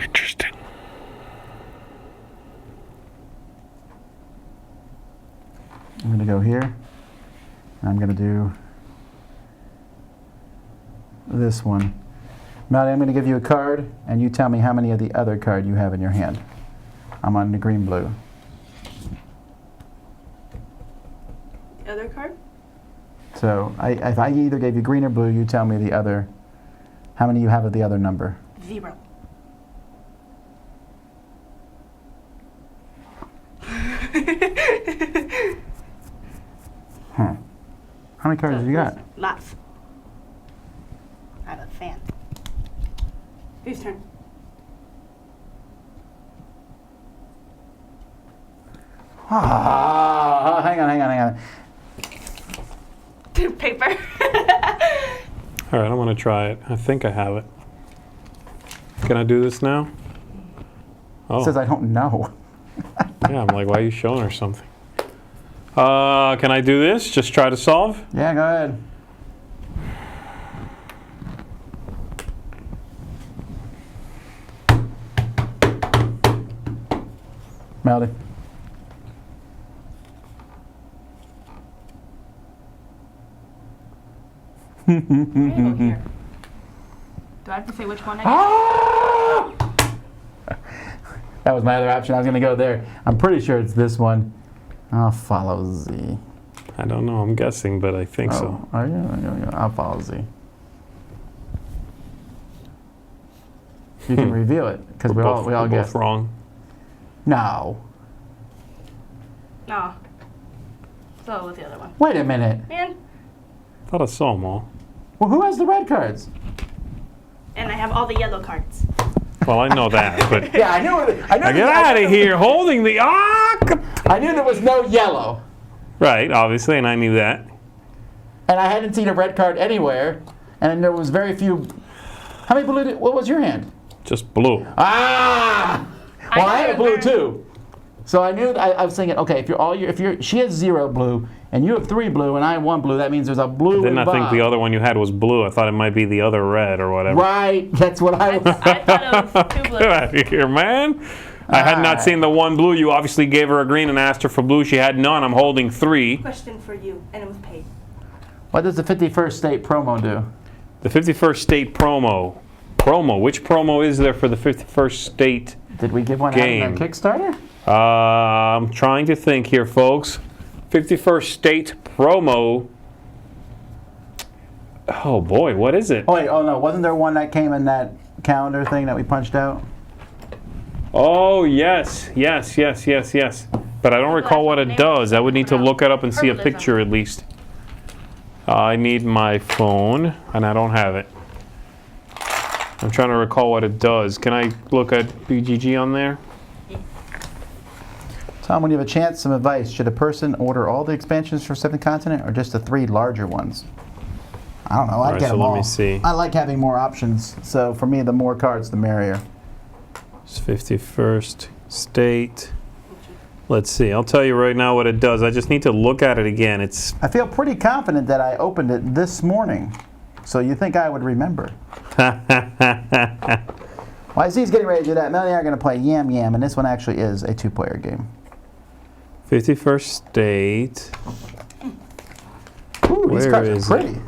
C: Interesting.
A: I'm going to go here. And I'm going to do this one. Maddie, I'm going to give you a card, and you tell me how many of the other card you have in your hand. I'm on the green-blue.
B: The other card?
A: So if I either gave you green or blue, you tell me the other, how many you have of the other number.
B: 0.
A: Huh. How many cards have you got?
B: Lots. I have a fan. Whose turn?
A: Ah, hang on.
B: Paper.
C: All right, I'm going to try it. I think I have it. Can I do this now? Oh,
A: It says I don't know.
C: yeah. I'm like, why are you showing her something? Can I do this? Just try to solve?
A: Yeah, go ahead. Melody.
B: I'm gonna go here. Do I have to say which one I
A: Ah! That was my other option. I was going to go there. I'm pretty sure it's this one. I'll follow Z.
C: I don't know. I'm guessing, but I think so.
A: Oh, yeah. I'll follow Z. You can reveal it because we all
C: we're
A: guessed.
C: both wrong.
A: No.
B: No. So it was the other one.
A: Wait a minute.
B: Man.
C: Thought I saw them all.
A: Well, who has the red cards?
B: And I have all the yellow cards.
C: Well, I know that, but
A: Yeah, I knew.
C: I get out of here holding the
A: I knew there was no yellow,
C: Right, obviously, and I knew that.
A: and I hadn't seen a red card anywhere, and there was very few. How many blue? What was your hand?
C: Just blue.
A: Ah! Well, I had a blue
B: remember.
A: too. So I knew. I was thinking, okay, she has 0 blue, and you have 3 blue, and I have 1 blue. That means there's a blue.
C: Didn't I think
A: involved.
C: the other one you had was blue? I thought it might be the other red or whatever.
A: Right. That's what I.
B: I thought it was 2
C: Get
B: blues.
C: out of here, man. I had not seen the one blue. You obviously gave her a green and asked her for blue. She had none. I'm holding 3.
B: Question for you, and it was paid.
A: What does the 51st state promo do?
C: The 51st state promo. Which promo is there for the 51st state?
A: Did we give one
C: Game.
A: out on Kickstarter?
C: I'm trying to think here, folks. 51st state promo. Oh boy, what is it?
A: Oh wait, no, wasn't there one that came in that calendar thing that we punched out?
C: Oh yes. But I don't recall what it does. I would need to look it up and see a picture at least. I need my phone, and I don't have it. I'm trying to recall what it does. Can I look at BGG on there?
A: Tom, when you have a chance, some advice. Should a person order all the expansions for 7th Continent or just the 3 larger ones? I don't know. I'd
C: right,
A: get
C: so
A: them
C: let
A: all.
C: me see.
A: I like having more options. So for me, the more cards, the merrier.
C: It's 51st state. Let's see. I'll tell you right now what it does. I just need to look at it again. It's
A: I feel pretty confident that I opened it this morning. So you think I would remember. Well, I see he's getting ready to do that. Melanie and I are going to play Yam Yam, and this one actually is a 2-player game.
C: 51st state.
A: Ooh, these
C: Where
A: cards
C: is
A: are
C: it?
A: pretty.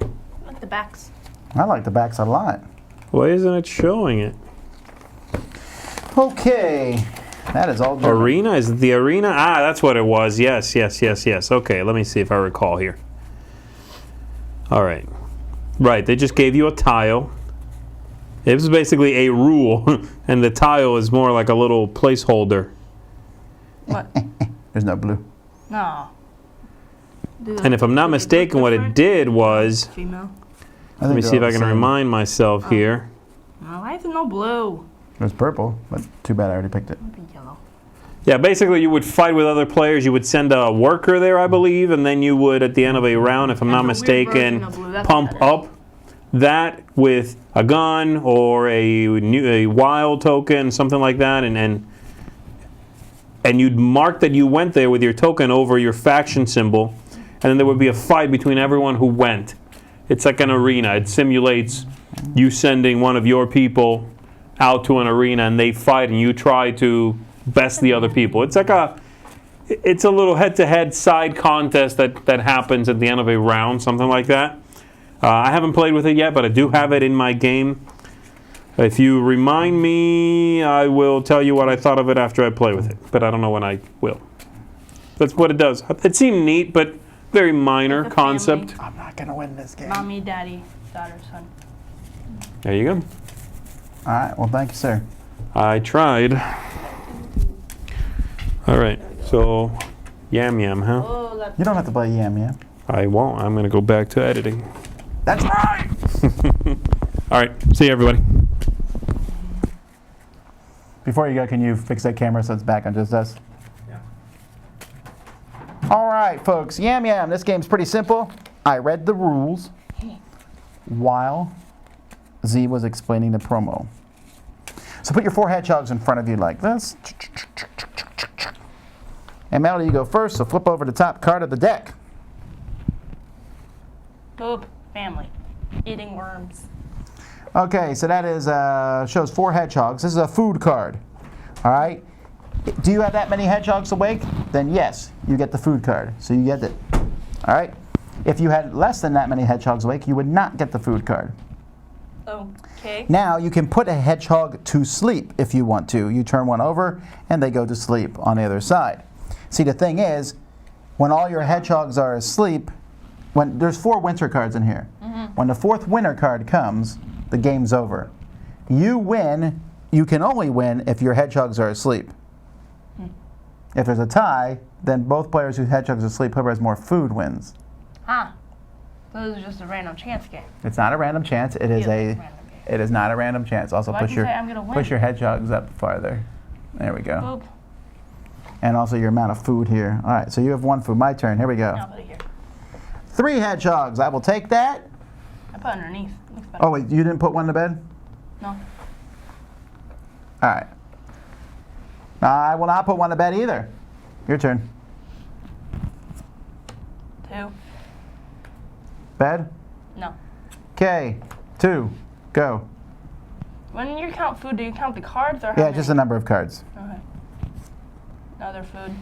B: I like the backs.
A: I like the backs a lot.
C: Why isn't it showing it?
A: Okay. That is all German.
C: Arena? Is it the arena? Ah, that's what it was. Yes. Okay, let me see if I recall here. All right. Right, they just gave you a tile. It was basically a rule, and the tile is more like a little placeholder.
B: What?
A: There's no blue.
B: No.
C: And if I'm not mistaken, what it did was...
B: Female.
C: Let me see if I can remind myself here.
B: No, why is there no blue?
A: There's purple, but too bad I already picked it.
B: It'd be yellow.
C: Yeah, basically you would fight with other players. You would send a worker there, I believe, and then you would, at the end of a round, if I'm not
B: That's a weird version
C: mistaken,
B: of blue. That's
C: pump
B: better.
C: up that with a gun or a wild token, something like that, and you'd mark that you went there with your token over your faction symbol, and then there would be a fight between everyone who went. It's like an arena. It simulates you sending one of your people out to an arena, and they fight, and you try to best the other people. It's like it's a little head-to-head side contest that happens at the end of a round, something like that. I haven't played with it yet, but I do have it in my game. If you remind me, I will tell you what I thought of it after I play with it, but I don't know when I will. That's what it does. It seemed neat, but very minor
B: Like a
C: concept.
B: family.
A: I'm not going to win this game.
B: Mommy, daddy, daughter, son.
C: There you go.
A: All right, well, thank you, sir.
C: I tried. All right, so Yam Yam, huh?
B: Oh, that's
A: You don't have to play Yam Yam.
C: I won't. I'm going to go back to editing.
A: That's right!
C: All right, see you, everybody.
A: Before you go, can you fix that camera so it's back on just us? Yeah. All right, folks. Yam Yam. This game's pretty simple. I read the rules while Z was explaining the promo. So put your 4 hedgehogs in front of you like this. And Melody, you go first, so flip over the top card of the deck.
B: Boop. Family. Eating worms.
A: Okay, so that is shows 4 hedgehogs. This is a food card. All right. Do you have that many hedgehogs awake? Then yes, you get the food card. So you get it. All right. If you had less than that many hedgehogs awake, you would not get the food card.
B: Okay.
A: Now you can put a hedgehog to sleep if you want to. You turn one over and they go to sleep on the other side. See, the thing is, when all your hedgehogs are asleep, when there's 4 winter cards in here. When the 4th winter card comes, the game's over. You win. You can only win if your hedgehogs are asleep. If there's a tie, then both players whose hedgehogs are asleep, whoever has more food wins.
B: Huh. So this is just a random chance game.
A: It's not a random chance. It is
B: Feels
A: a.
B: random game.
A: It is not a random chance. Also,
B: Why'd you say I'm gonna win?
A: push your hedgehogs up farther. There we go.
B: Boop.
A: And also your amount of food here. All right, so you have 1 food. My turn. Here we go.
B: Now put it here.
A: 3 hedgehogs. I will take that.
B: I put it underneath. Looks better.
A: Oh wait, you didn't put one to bed?
B: No.
A: All right. I will not put one to bed either. Your turn.
B: 2.
A: Bed.
B: No.
A: Okay. 2. Go.
B: When you count food, do you count the cards or how
A: Yeah,
B: many?
A: just the number of cards.
B: Okay. Another food.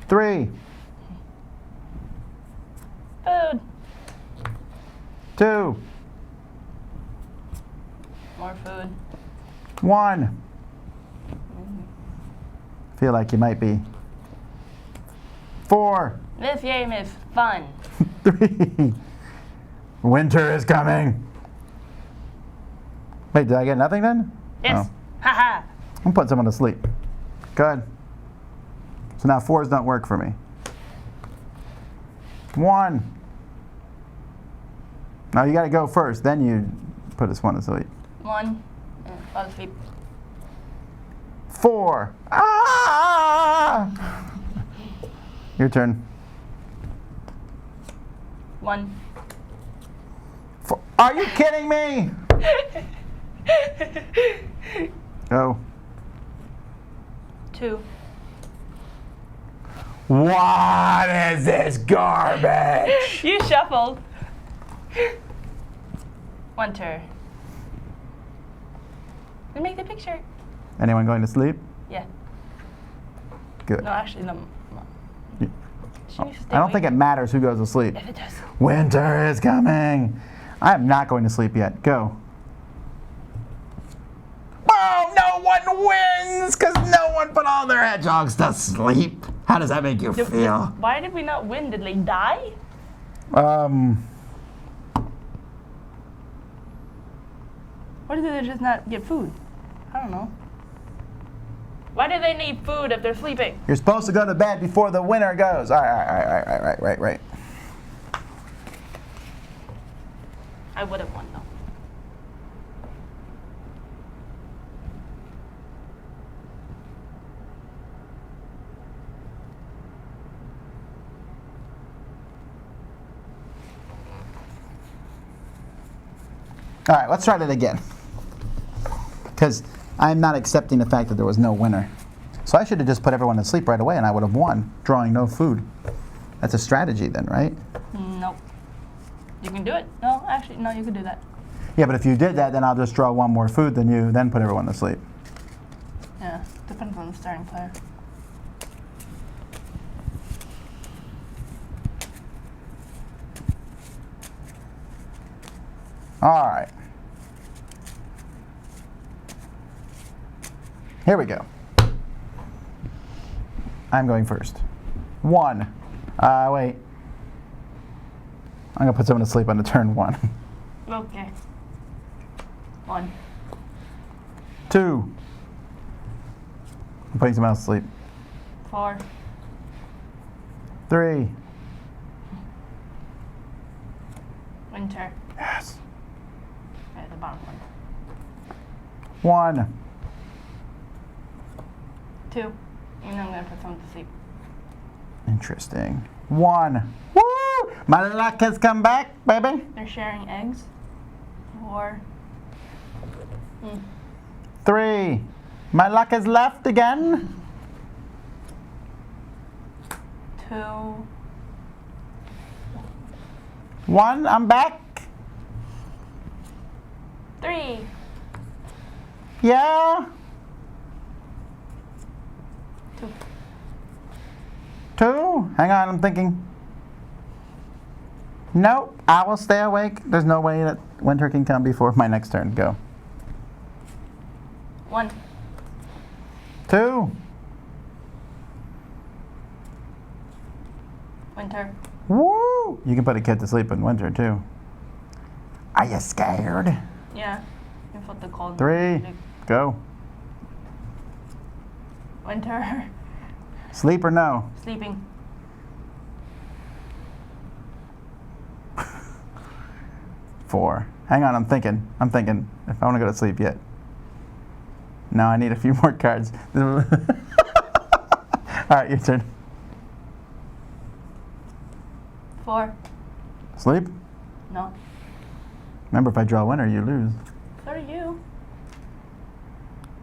A: 3.
B: Food.
A: 2.
B: More food.
A: 1. Feel like you might be. 4.
B: This game is fun.
A: 3. Winter is coming. Wait, did I get nothing then?
B: Yes.
A: Oh.
B: Haha.
A: I'm putting someone to sleep. Good. So now 4s don't work for me. 1. Now you got to go first, then you put this one to sleep.
B: 1. Fall asleep.
A: 4. Ah! Your turn.
B: 1.
A: 4. Are you kidding me? Go.
B: 2.
A: What is this garbage?
B: You shuffled. 1 turn. Then make the picture.
A: Anyone going to sleep?
B: Yeah.
A: Good.
B: No, actually, no.
A: Yeah.
B: She needs to stay
A: I don't think it
B: awake.
A: matters who goes to sleep.
B: If it does.
A: Winter is coming. I am not going to sleep yet. Go. Oh, no one wins because no one put all their hedgehogs to sleep. How does that make you feel?
B: Why did we not win? Did they die? Or did they just not get food? I don't know. Why do they need food if they're sleeping?
A: You're supposed to go to bed before the winner goes. All right.
B: I would have won though.
A: All right, let's try that again. Because I'm not accepting the fact that there was no winner. So I should have just put everyone to sleep right away and I would have won, drawing no food. That's a strategy then, right?
B: Nope. You can do it. No, actually, no, you can do that.
A: Yeah, but if you did that, then I'll just draw one more food than you, then put everyone to sleep.
B: Yeah, depends on the starting player.
A: All right. Here we go. I'm going first. 1. Wait. I'm going to put someone to sleep on the turn 1.
B: Okay. 1.
A: 2. I'm putting someone else to sleep.
B: 4.
A: 3.
B: Winter.
A: Yes.
B: Right at the bottom one.
A: 1.
B: 2. And then I'm going to put someone to sleep.
A: Interesting. 1. Woo! My luck has come back, baby.
B: They're sharing eggs. 4.
A: 3. My luck has left again.
B: 2.
A: 1. I'm back.
B: 3.
A: Yeah.
B: 2.
A: 2. Hang on, I'm thinking. Nope. I will stay awake. There's no way that winter can come before my next turn. Go.
B: 1.
A: 2.
B: Winter.
A: Woo! You can put a kid to sleep in winter too. Are you scared?
B: Yeah. You can put the cold.
A: 3. Go.
B: Winter.
A: Sleep or no?
B: Sleeping.
A: 4. Hang on, I'm thinking if I want to go to sleep yet. No, I need a few more cards. All right, your turn.
B: 4.
A: Sleep?
B: No.
A: Remember, if I draw a winner, you lose.
B: So do you.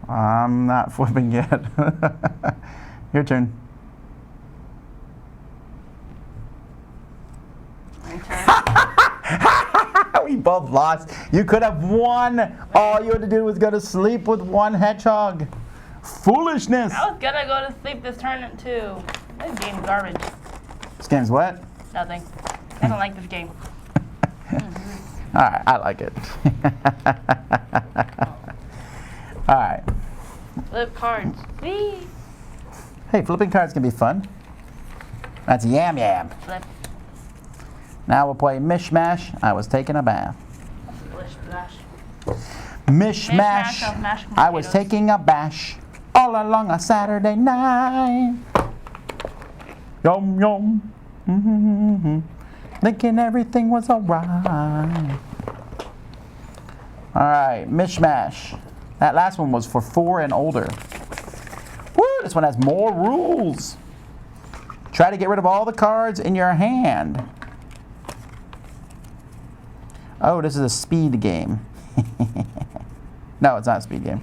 A: I'm not flipping yet. Your turn.
B: Winter.
A: We both lost. You could have won. All you had to do was go to sleep with 1 hedgehog. Foolishness.
B: I was gonna go to sleep this turn too. This game's garbage.
A: This game's what?
B: Nothing. I don't like this game.
A: All right, I like it. All right.
B: Flip cards. Whee!
A: Hey, flipping cards can be fun. That's yam yam.
B: Flip.
A: Now we'll play Mish Mash. I was taking a bath.
B: Splish splash.
A: Mish Mash.
B: Mash of mashed
A: I was
B: potatoes.
A: taking a bash all along a Saturday night. Yum yum. Mm-hmm. Thinking everything was alright. Alright, Mish Mash. That last one was for 4 and older. Woo, this one has more rules. Try to get rid of all the cards in your hand. Oh, this is a speed game. No, it's not a speed game.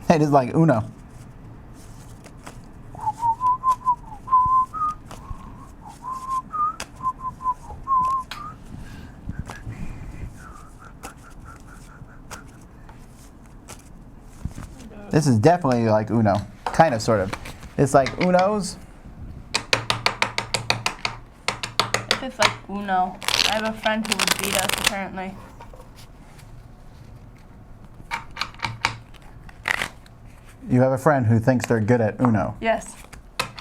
A: Hey, this is like Uno. This is definitely like Uno. Kind of, sort of. It's like Uno's,
B: Uno. I have a friend who would beat us, apparently.
A: You have a friend who thinks they're good at Uno.
B: Yes.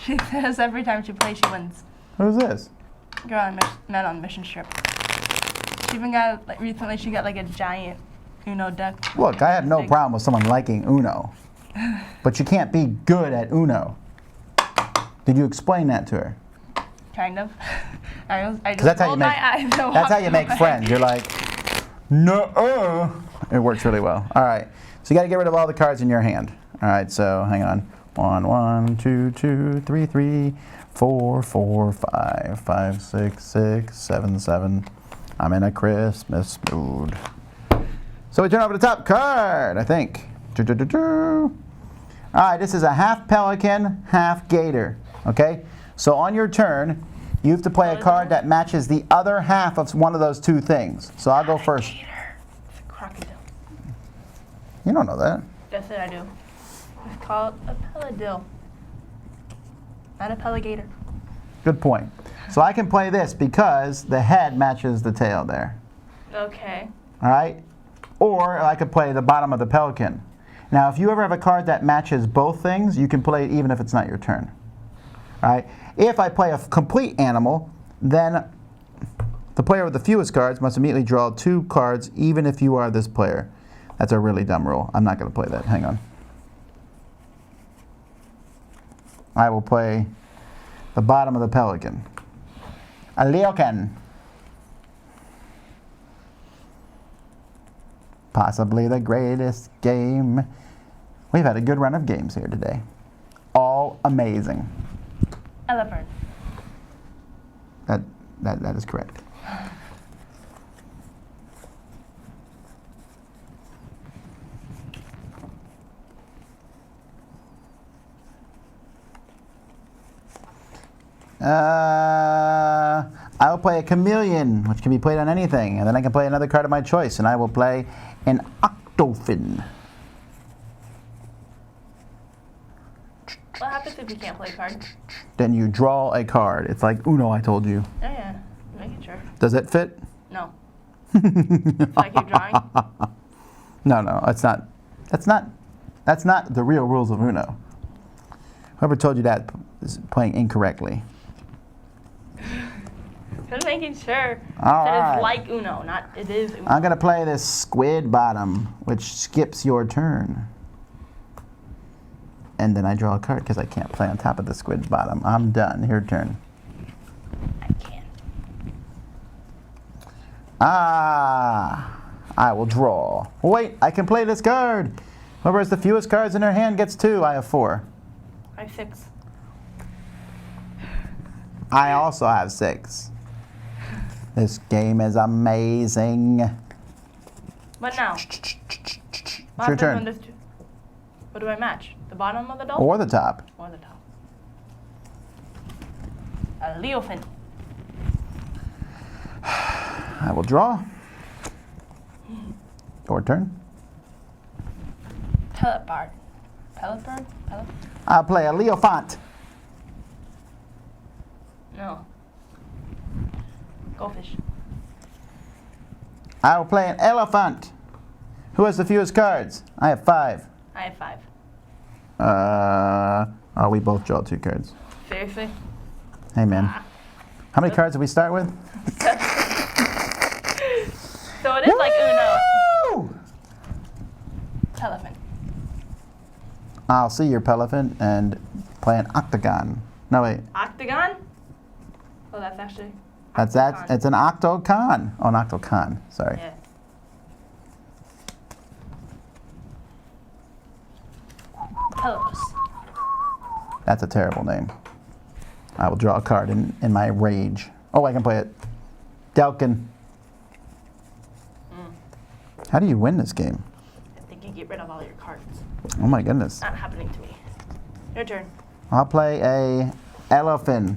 B: She says every time she plays, she wins.
A: Who's this?
B: Girl I met on mission trip. She even got, like, recently she got like a giant Uno deck.
A: Look, I have no
B: Big.
A: problem with someone liking Uno. But you can't be good at Uno. Did you explain that to her?
B: Kind of. I just
A: that's how you
B: rolled
A: make-
B: my eyes and
A: That's
B: walked
A: how you make
B: away.
A: friends. You're like, no. It works really well. All right. So you got to get rid of all the cards in your hand. All right. So hang on. 1, 1, 2, 2, 3, 3, 4, 4, 5, 5, 6, 6, 7, 7. I'm in a Christmas mood. So we turn over the top card, I think. All right. This is a half pelican, half gator. Okay. So on your turn, you have to play a card that matches the other half of one of those two things. So I'll go first.
B: Gator. It's a crocodile.
A: You don't know that.
B: Yes, I do. It's called a peladill. Not a peligator.
A: Good point. So I can play this because the head matches the tail there.
B: Okay.
A: All right? Or I could play the bottom of the pelican. Now, if you ever have a card that matches both things, you can play it even if it's not your turn. All right? If I play a complete animal, then the player with the fewest cards must immediately draw 2 cards, even if you are this player. That's a really dumb rule. I'm not going to play that. Hang on. I will play the bottom of the pelican. A leocan. Possibly the greatest game. We've had a good run of games here today. All amazing.
B: Elephant.
A: That is correct. I will play a chameleon, which can be played on anything, and then I can play another card of my choice, and I will play an octofin.
B: What happens if you can't play a card?
A: Then you draw a card. It's like Uno, I told you.
B: Oh yeah, making sure.
A: Does it fit?
B: No. If I keep drawing.
A: No, it's not. That's not the real rules of Uno. Whoever told you that is playing incorrectly.
B: Just making sure
A: All
B: that
A: right.
B: it's like Uno, not it is Uno.
A: I'm going to play this squid bottom, which skips your turn. And then I draw a card because I can't play on top of the squid bottom. I'm done. Your turn.
B: I can't.
A: I will draw. Wait, I can play this card. Whoever has the fewest cards in their hand gets 2. I have 4.
B: I have 6.
A: I also have 6. This game is amazing.
B: What now?
A: It's
B: What
A: your
B: happens when
A: turn.
B: there's two- What do I match? The bottom of the doll?
A: Or the top.
B: Or the top? A leofin.
A: I will draw. Your turn.
B: Pellet bird. Pellet bird? Pellet?
A: I'll play a Leofant.
B: No. Goldfish.
A: I will play an elephant. Who has the fewest cards? I have 5.
B: I have 5.
A: We both draw 2 cards.
B: Seriously?
A: Hey, man. How many cards did we start with?
B: So it is like Uno.
A: Woo!
B: Elephant.
A: I'll see your Peliphant and play an octagon. No, wait.
B: Octagon? Oh, that's actually.
A: That's that.
B: Octagon.
A: It's an octocon. Oh, an octocon. Sorry.
B: Yeah. Pelopus.
A: That's a terrible name. I will draw a card in my rage. Oh, I can play it. Delkin. How do you win this game?
B: I think you get rid of all your cards.
A: Oh my goodness.
B: Not happening to me. Your turn.
A: I'll play a elephant.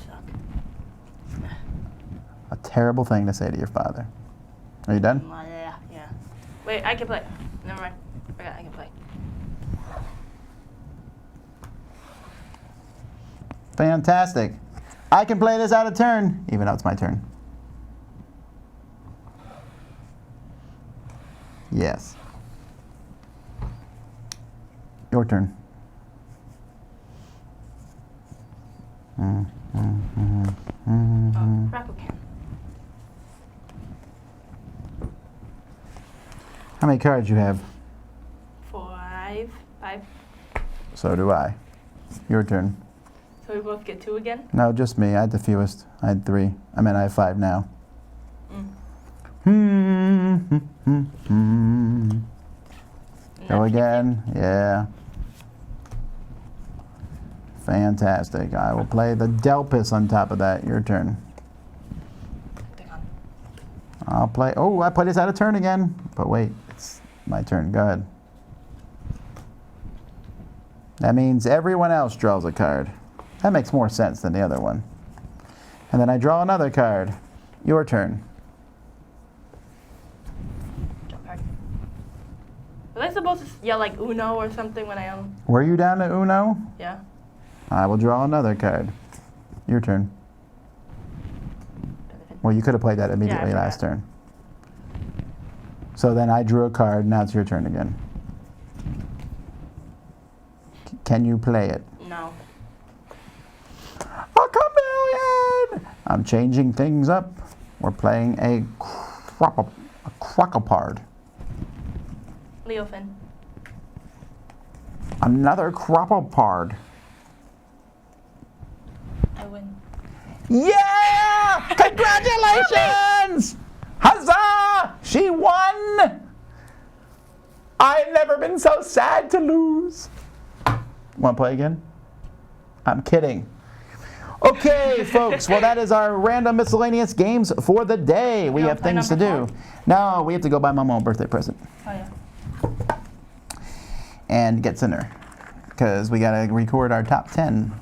B: Suck.
A: A terrible thing to say to your father. Are you done?
B: Yeah. Wait, I can play. Never mind. Forgot I can play.
A: Fantastic. I can play this out of turn, even though it's my turn. Yes. Your turn.
B: Oh, Crackle can.
A: How many cards you have?
B: 5.
A: So do I. Your turn.
B: So we both get 2 again?
A: No, just me. I had the fewest. I had 3. I mean, I have 5 now. Go again. Yeah. Fantastic. I will play the Delpis on top of that. Your turn. I'll play. Oh, I played this out of turn again. But wait, it's my turn. Go ahead. That means everyone else draws a card. That makes more sense than the other one. And then I draw another card. Your turn.
B: Card. Was I supposed to yell like Uno or something when I am?
A: Were you down to Uno?
B: Yeah.
A: I will draw another card. Your turn. Well, you could have played that immediately last turn. So then I drew a card. Now it's your turn again. Can you play it?
B: No.
A: A chameleon! I'm changing things up. We're playing a crocopard.
B: Leofin.
A: Another crocopard.
B: I win.
A: Yeah! Congratulations! Huzzah! She won! I've never been so sad to lose. Want to play again? I'm kidding. Okay, folks. Well, that is our random miscellaneous games for the day. We have things to do. No, we have to go buy Mama a birthday present.
B: Oh, yeah.
A: And get dinner. Because we got to record our top 10,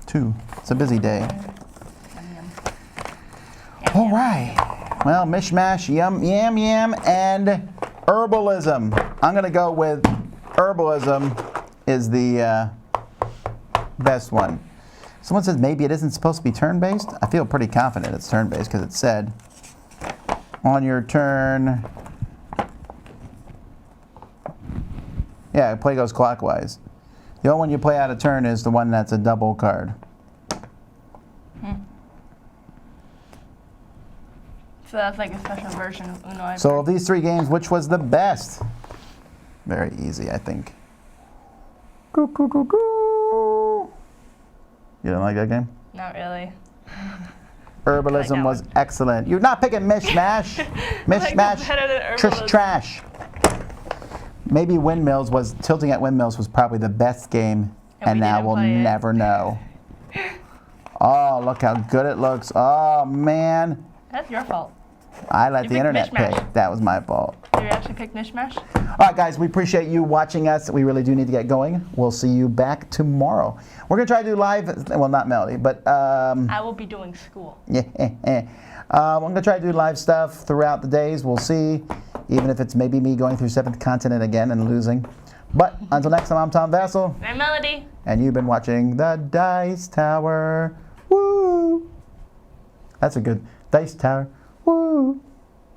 A: too. It's a busy day. All right. Well, mishmash, yum, yam, and herbalism. I'm going to go with herbalism is the best one. Someone says maybe it isn't supposed to be turn-based. I feel pretty confident it's turn-based because it said on your turn. Yeah, play goes clockwise. The only one you play out of turn is the one that's a double card.
B: So that's like a special version of Uno.
A: So of these 3 games, which was the best? Very easy, I think. Coo, coo, coo, coo. You don't like that game?
B: Not really.
A: Herbalism was excellent. You're not picking Mishmash. Mishmash. Trish Trash. Maybe Windmills was, Tilting at Windmills was probably the best game, and now we'll never know. Oh, look how good it looks. Oh, man.
B: That's your fault.
A: I let
B: You
A: the
B: picked
A: internet
B: Mishmash.
A: pick. That was my fault.
B: Did you actually pick Mishmash?
A: All right, guys, we appreciate you watching us. We really do need to get going. We'll see you back tomorrow. We're going to try to do live, well, not Melody, but...
B: I will be doing school.
A: Yeah. I'm going to try to do live stuff throughout the days. We'll see, even if it's maybe me going through 7th Continent again and losing. But until next time, I'm Tom Vassell.
B: I'm Melody.
A: And you've been watching the Dice Tower. Woo! That's a good Dice Tower. Woo!